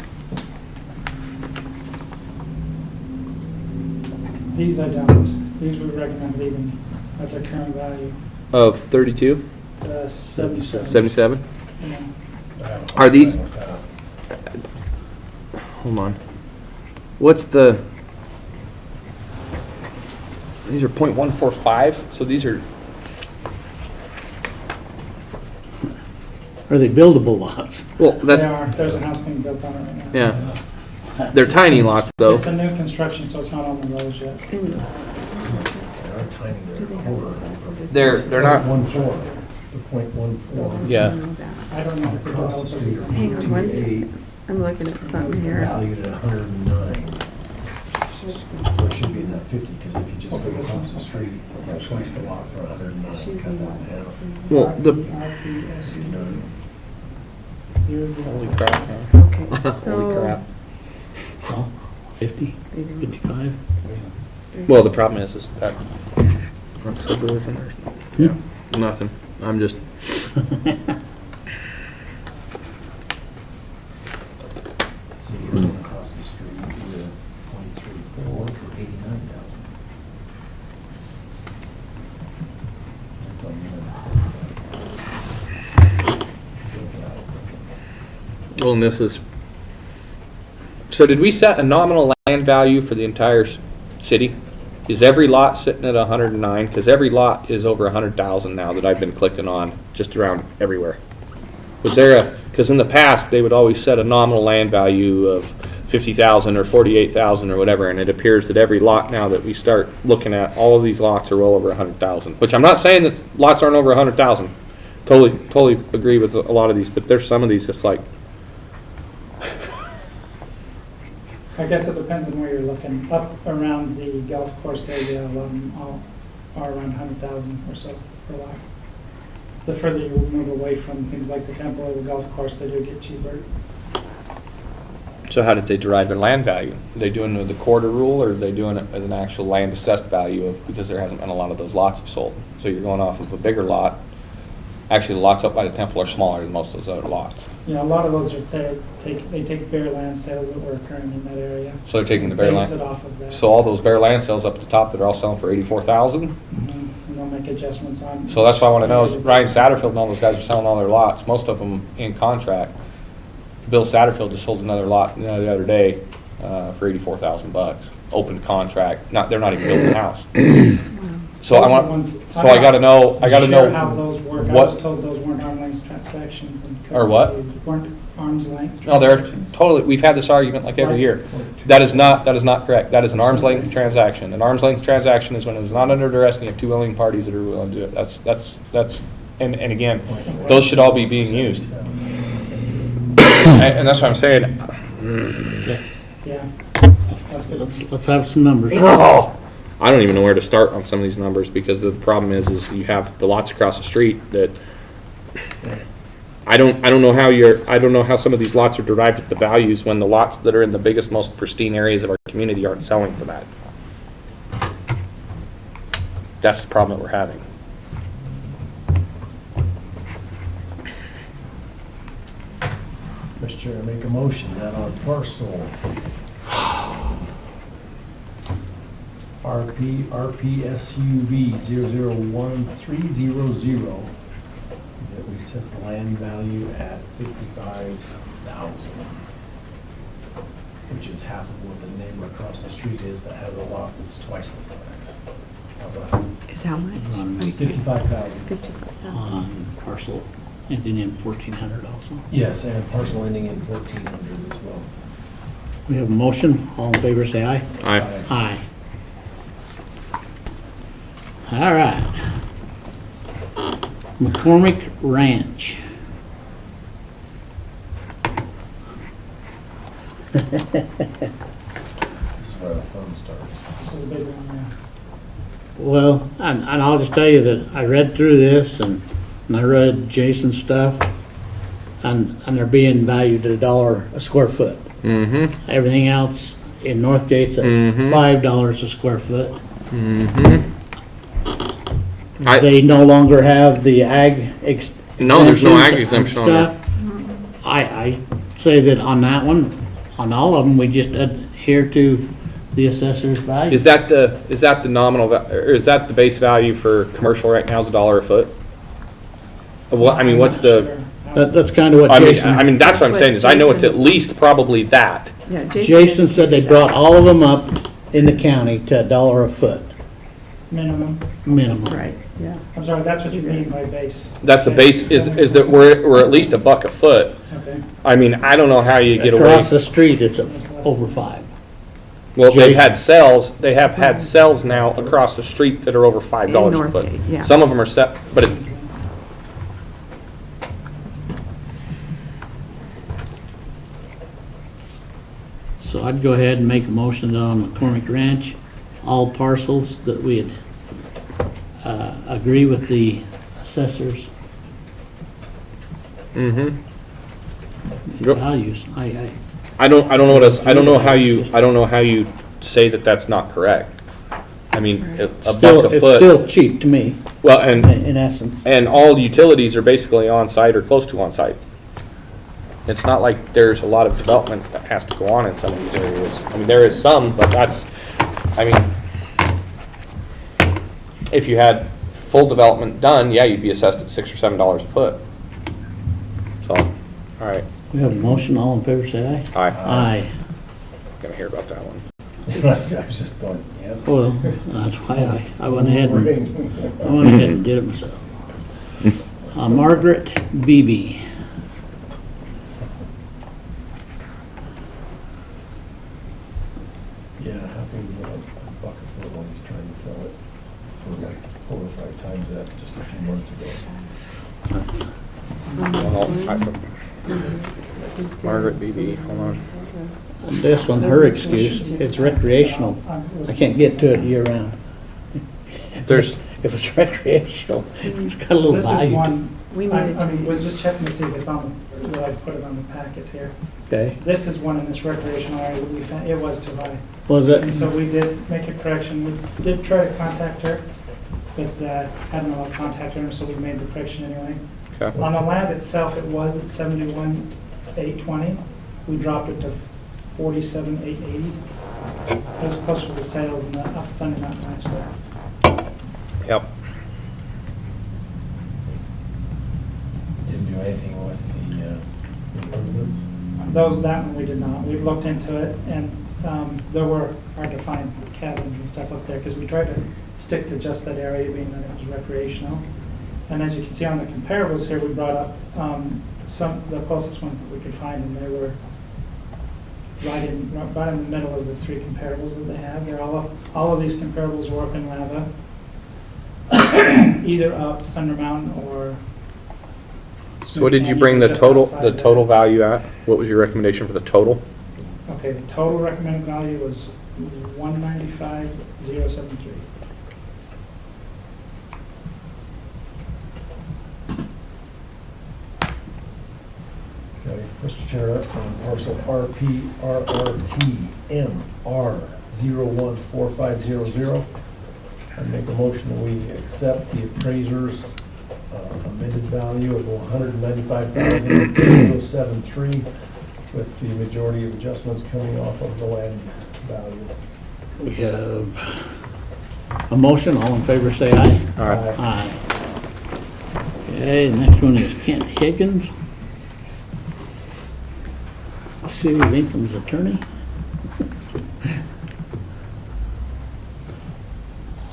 These I don't. These we recommend leaving at their current value. Of 32, 77. 77? Yeah. Are these, hold on. What's the, these are .145, so these are, Are they buildable lots? well, that's, They are. There's a house being built on it right now. yeah. They're tiny lots, though. It's a new construction, so it's not on the roads yet. They are tiny, they're quarter. They're not, 1.4, the .14. yeah. I don't know if the Across the street. developers. Hang on one 288, I'm looking at something here. valued at 109. So it should be in that 50, because if you just go across the street, you have twice the lot for 109, cut that in half. Well, the, RPSC 00. holy crap, man. Okay, Holy so. crap. Oh, 50, 55? Well, the problem is that, on subdivision, there's nothing. I'm just, So you're going across the street, you do 23.4 for 89,000. well, and this is, so did we set a nominal land value for the entire city? Is every lot sitting at 109? Because every lot is over 100,000 now that I've been clicking on just around everywhere. Was there a, because in the past, they would always set a nominal land value of 50,000 or 48,000 or whatever, and it appears that every lot now that we start looking at, all of these lots are well over 100,000, which I'm not saying that lots aren't over 100,000. Totally agree with a lot of these, but there's some of these that's like, I guess it depends on where you're looking. Up around the golf course area, a lot of them all are around 100,000 or so per lot. The further you move away from things like the temple or the golf course, they do get cheaper. so how did they derive their land value? Are they doing the quarter rule, or are they doing it as an actual land assessed value of, because there hasn't been a lot of those lots sold? So you're going off of a bigger lot. Actually, the lots up by the temple are smaller than most of those other lots. Yeah, a lot of those are, they take bare land sales that were occurring in that area. So they're taking the bare Base it land. off of that. So all those bare land sales up at the top that are all selling for 84,000. Mhm. And they'll make adjustments on. So that's why I want to know is Ryan Satterfield and all those guys are selling all their lots, most of them in contract. Bill Satterfield just sold another lot the other day for 84,000 bucks, open contract. They're not even building a house. So I gotta know. Sure how those work. I what- was told those weren't arm's length transactions. And Or what? Weren't arm's length. No, they're transactions. totally. We've had this argument like every year. That is not correct. That is an arm's length transaction. An arm's length transaction is when it's not under duress and you have two willing parties that are willing to do it. That's and again, those should all be being used. And that's what I'm saying. Yeah. Let's have some numbers. I don't even know where to start on some of these numbers, because the problem is you have the lots across the street that I don't know how some of these lots are derived at the values when the lots that are in the biggest, most pristine areas of our community aren't selling for that. That's the problem that we're having. Mr. Chair, I make a motion that on parcel RPSUV 001300, that we set the land value at 55,000, which is half of what the neighbor across the street is that has a lot that's twice the size. How's that? Is how much? 55,000. 55,000. On parcel ending in 1400 also. Yes, and parcel ending in 1400 as well. We have a motion. All in favor, say aye. Aye. Aye. All right. McCormick Ranch. This is where the fun starts. This is a big one, yeah. Well, and I'll just tell you that I read through this and I read Jason's stuff, and they're being valued at $1 a square foot. Mm-hmm. Everything else in Northgate's at Mhm. $5 a square foot. Mm-hmm. They no longer have the ag No, there's no ag exemptions exemption on and stuff. I say that on that one, on all of them, we just adhere to the assessor's value. Is that the nominal, or is that the base value for commercial right now is $1 a foot? What, I mean, what's the, That's kind of what I Jason, mean, that's what I'm saying, is I know it's at least probably that. Yeah, Jason said they brought all of them up in the county to $1 a foot Minimum. minimum. Right, yes. I'm sorry, that's what you mean by base. That's the base, is that we're at least $1 a foot. Okay. I mean, I don't know how you get away. Across the street, it's over $5. Well, they have had cells now across the street that are over $5 a foot. Northgate, yeah. Some of them are set, but it's, So I'd go ahead and make a motion that on McCormick Ranch, all parcels that we'd agree with the assessors' mm-hmm. Yep. values. I don't know how you say that that's not correct. I mean, a buck a It's foot, still cheap to me, well, and in essence. all utilities are basically on-site or close to on-site. It's not like there's a lot of development that has to go on in some of these areas. I mean, there is some, but I mean, if you had full development done, yeah, you'd be assessed at $6 or $7 a foot. So, all right, We have a motion, all in favor, say aye. aye. Aye. Gonna hear about that one. I was just going, yeah. Well, that's why I went ahead and did it myself. Margaret Beebe. Yeah, how can you get a buck a foot when he's trying to sell it for like 4 or 5 times that just a few months ago? Margaret BB, hold on. This one, her excuse, it's recreational. I can't get to it year round. There's, If it's recreational, it's got a little This is value. one, We I need mean, to was just checking to see if it's on, will I put it on the packet here? Okay, This is one in this recreational area that we found, it was too high. was And it, so we did make a correction, we did try to contact her, but hadn't allowed contact her, so we made the correction anyway. okay. On the land itself, it was at 71,820. We dropped it to 47,880. It was closer to the sales and the funding not match there. Yep. Didn't do anything with the improvements? That one we did not. We looked into it, and there were hard to find cabins and stuff up there, because we tried to stick to just that area, being that it was recreational. And as you can see on the comparables here, we brought up the closest ones that we could find, and they were right in the middle of the 3 comparables that they have. They're all of these comparables were up in lava, either up Thunder Mountain or. So what did you Smith bring the Canyon, just total, outside the there. total value at? What was your recommendation for the total? Okay, the total recommended value was 195,073. Okay, Mr. Chair, on parcel RPRRTMR014500, I make a motion that we accept the appraiser's amended value of 195,073 with the majority of adjustments coming off of the land value. we have a motion, all in favor say aye. All right. Aye. Okay, the next one is Kent Higgins, City of Income's attorney.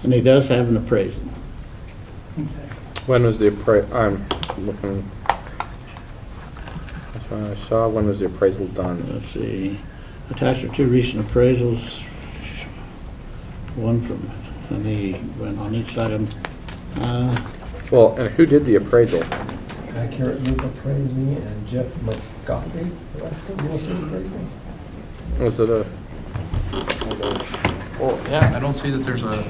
And he does have an appraisal. Okay. When was the I'm looking. That's what I saw. When was the appraisal done? Let's see, attached are 2 recent appraisals, one from, and he went on each side of them. Well, and who did the appraisal? Accurate Roof Appraising and Jeff McGoffey. Was it a? Well, yeah, I don't see that there's a,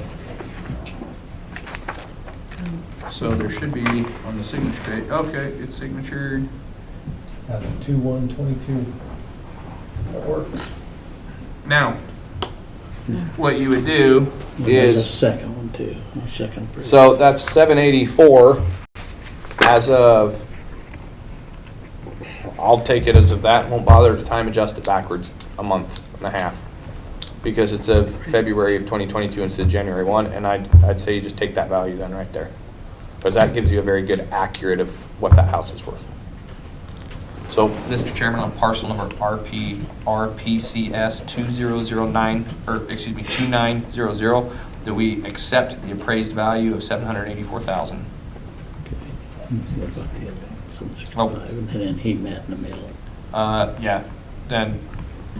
so there should be on the signature date, okay, it's signatured. As of 2/1/22. That works. Now, what you would do There's a is, second one too, a second appraisal. So that's 784 as of, I'll take it as of that, won't bother to time adjust it backwards a month and a half. Because it's of February of 2022 instead of January 1, and I'd say you just take that value then right there. Because that gives you a very good accurate of what that house is worth. so, Mr. Chairman, on parcel number RPCS 2009, or excuse me, 2900, that we accept the appraised value of $784,000. Oh. And then he met in the middle. Yeah, then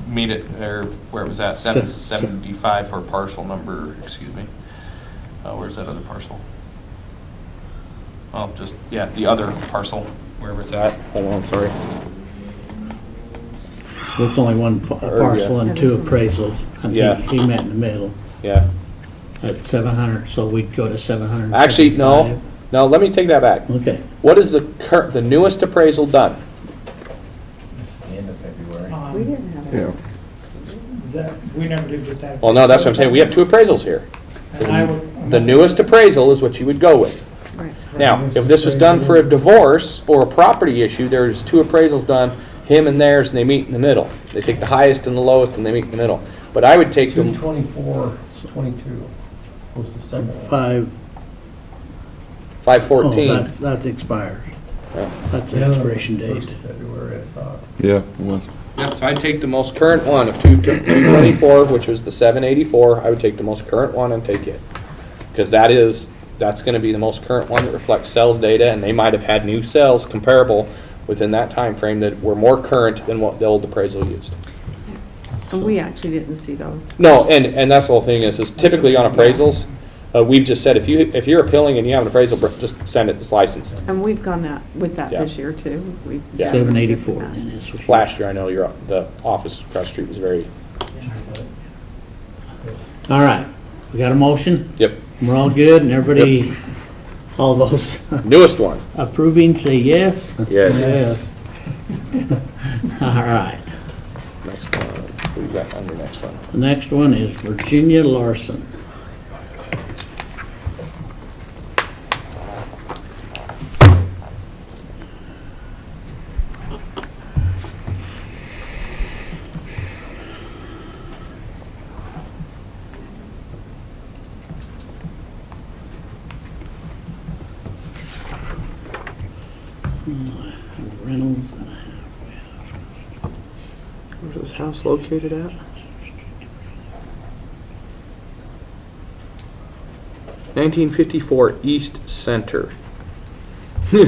meet it, or where it was at, 775 for parcel number, excuse me. Where's that other parcel? Oh, just, yeah, the other parcel, where was that? Hold on, sorry. It's only one parcel and 2 appraisals. And Yeah. he met in the middle Yeah. at 700, so we'd go to 700. Actually, no, let me take that back. Okay, What is the newest appraisal done? It's the end of February. We didn't have Yeah. it. We never did get that. Well, no, that's what I'm saying. We have 2 appraisals here. And I would- The newest appraisal is what you would go with. Right. Now, if this was done for a divorce or a property issue, there's 2 appraisals done, him and theirs, and they meet in the middle. They take the highest and the lowest, and they meet in the middle. But I would take them, 2/24/22 was the second one. 5, 514. that expires. Yeah. That's the Yeah, expiration it was date. 1st of February, I thought. Yeah, well, Yep, so I'd take the most current one of 224, which was the 784. I would take the most current one and take it. Because that's going to be the most current one that reflects sales data, and they might have had new sales comparable within that time frame that were more current than what the old appraisal used. And we actually didn't see those. No, and that's the whole thing is typically on appraisals, we've just said, if you're appealing and you have an appraisal, just send it, it's licensed. And we've gone with that Yeah. this year too. We've Yeah. 784 then is what you- Last year, I know the office across the street was very, All right, we got a motion? yep, We're all good, and everybody, all those newest one. approving, say yes? Yes. All right. Next one, what you got on your next one? The next one is Virginia Larson. Reynolds. Where's this house located at? (1954) East Center. You're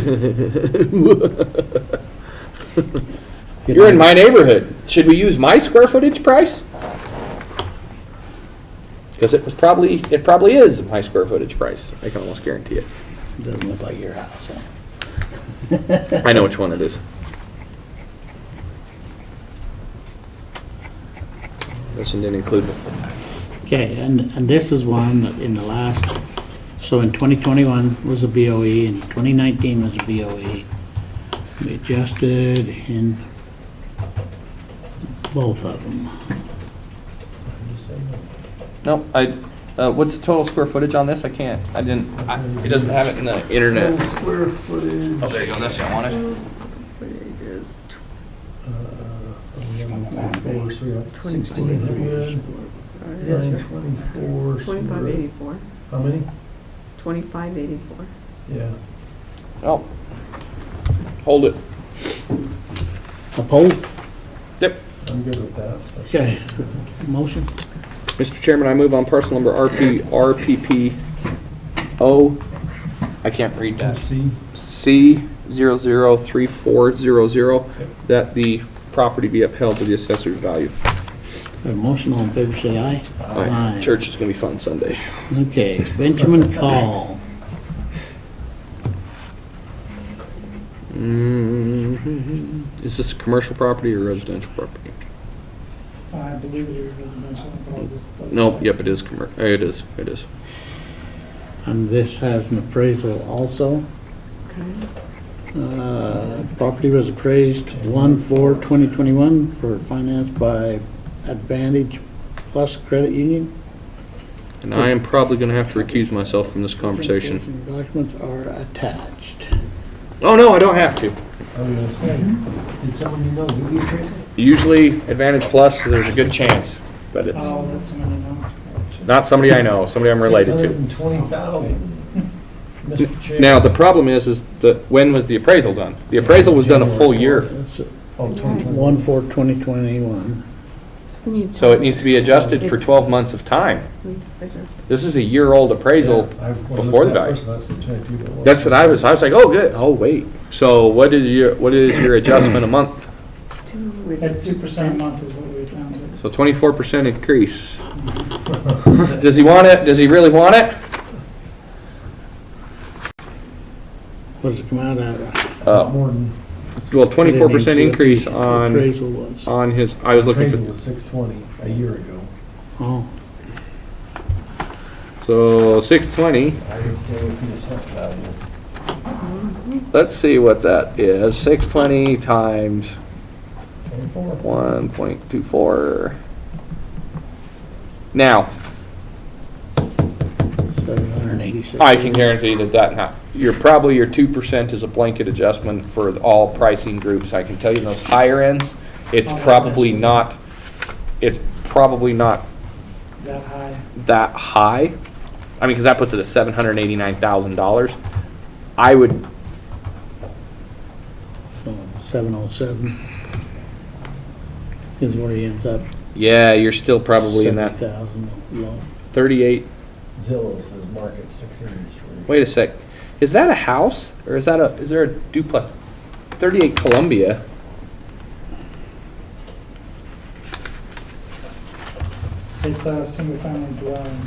in my neighborhood. Should we use my square footage price? Because it probably is my square footage price. I can almost guarantee it. Doesn't look like your house, huh? I know which one it is. This one didn't include before. Okay, and this is one that in the last, so in 2021 was a BOE, and 2019 was a BOE. We adjusted in both of them. Nope, what's the total square footage on this? It doesn't have it in the internet. Square footage. Oh, there you go, that's what I wanted. It is So we got 1,600, 924. 2584. How many? 2584. Yeah. Oh, hold it. Opposed? Yep. I'm good with that. especially- Okay, motion? Mr. Chairman, I move on parcel number RPPO, I can't read that, C. C003400, that the property be upheld to the assessor's value. A motion, all in favor, say aye. Aye. Church is going to be fun Sunday. Okay, Benjamin Call. Is this a commercial property or residential property? I believe it is residential. but I'll just- Nope, yep, it is it is. And this has an appraisal also. Property was appraised 1/4/2021 for finance by Advantage Plus Credit Union. And I am probably going to have to recuse myself from this conversation. Documents are attached. Oh, no, I don't have to. I was gonna say, did someone you know do the appraisal? Usually Advantage Plus, there's a good chance, but it's I'll let somebody know. not somebody I know, somebody I'm related to. 620,000. Mr. Chair. Now, the problem is that when was the appraisal done? The appraisal was done a full year, That's Oh, 2021. 1/4/2021. so it needs to be adjusted for 12 months of time. This is a year-old appraisal Yeah, I- when I before the looked at value. first, that's the 22, but it wasn't. That's what I was like, oh, good, oh, wait. So what is your adjustment a month? That's 2% a month is what we found. So 24% increase. Does he want it? Does he really want it? What does it come out at? More than, Well, 24% increase on Appraisal was. his, I was looking appraisal for, was 620 a year ago. Oh, so 620. I would stay with the assessed value. Let's see what that is. 620 times 24. 1.24. Now, 786. I can guarantee that your 2% is a blanket adjustment for all pricing groups. I can tell you in those higher ends, it's probably not That high. that high. I mean, because that puts it at $789,000. I would, So 707 is where he ends up. yeah, you're still probably in that 70,000 low. 38. Zillow says market 683. Wait a sec. Is that a house or is there a duplex? 38 Columbia. It's a single-family dwelling.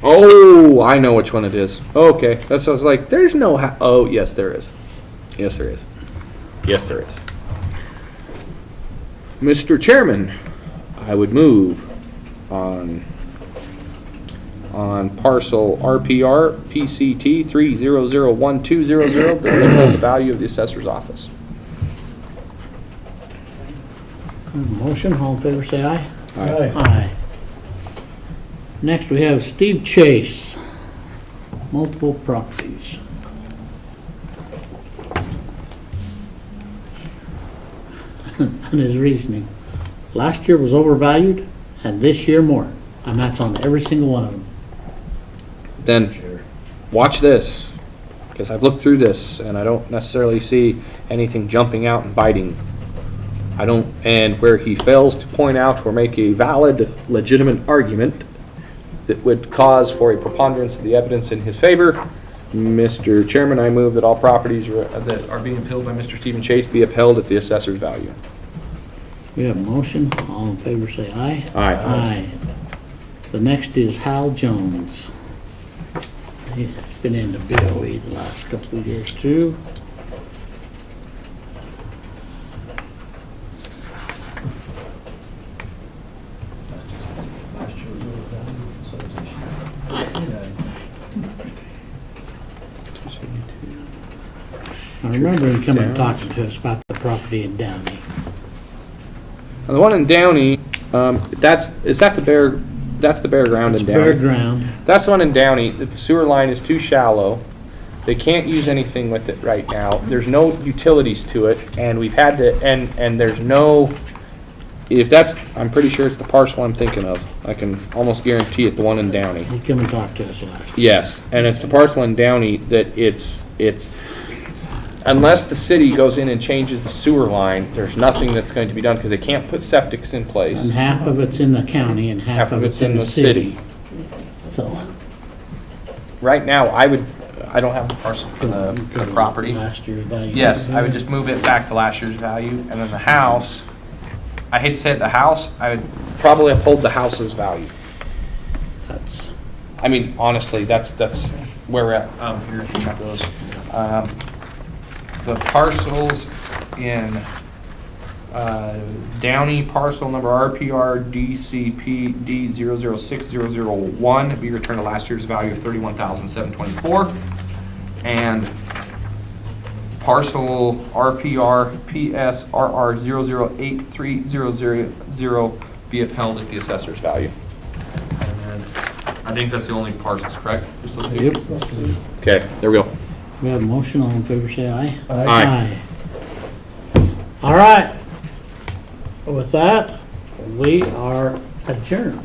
Oh, I know which one it is. Okay, that's what I was like, there's no, oh, yes, there is. Yes, there is. Yes, there is. Mr. Chairman, I would move on parcel RPR PCT 3001200 the value of the assessor's office. Motion, all in favor, say aye. Aye. Aye. Next, we have Steve Chase, multiple properties. And his reasoning, last year was overvalued, and this year more, and that's on every single one of them. Then, watch this, because I've looked through this, and I don't necessarily see anything jumping out and biting. I don't, and where he fails to point out or make a valid, legitimate argument that would cause for a preponderance of the evidence in his favor, Mr. Chairman, I move that all properties that are being appealed by Mr. Stephen Chase be upheld at the assessor's value. We have a motion, all in favor, say aye. Aye. Aye. The next is Hal Jones. He's been in the BOE the last couple of years too. That's just last year was overvalued, so is this year. I remember him coming and talking to us about the property in Downey. Now, the one in Downey, is that the bare, that's the bare ground in It's bare Downey? ground. That's the one in Downey, that the sewer line is too shallow. They can't use anything with it right now. There's no utilities to it, and we've had to, and there's no, if that's, I'm pretty sure it's the parcel I'm thinking of. I can almost guarantee it, the one in Downey. He come and talked to us last. Yes, and it's the parcel in Downey that it's, unless the city goes in and changes the sewer line, there's nothing that's going to be done, because they can't put septics in place. And half of it's in the county and half of it's in the city. So. Right now, I don't have the parcel for the property. Last year's value. Yes, I would just move it back to last year's value, and then the house, I hate to say it, the house, I would probably uphold the house's value. That's, I mean, honestly, that's where we're at. Here, check those. The parcels in Downey, parcel number RPR DCP D006001 be returned to last year's value of $31,724, and parcel RPR PSRR 008300 be upheld at the assessor's value. And I think that's the only parcels, correct? Just those two? yep. Okay, there we go. We have a motion, all in favor, say aye. Aye. All right. With that, we are adjourned.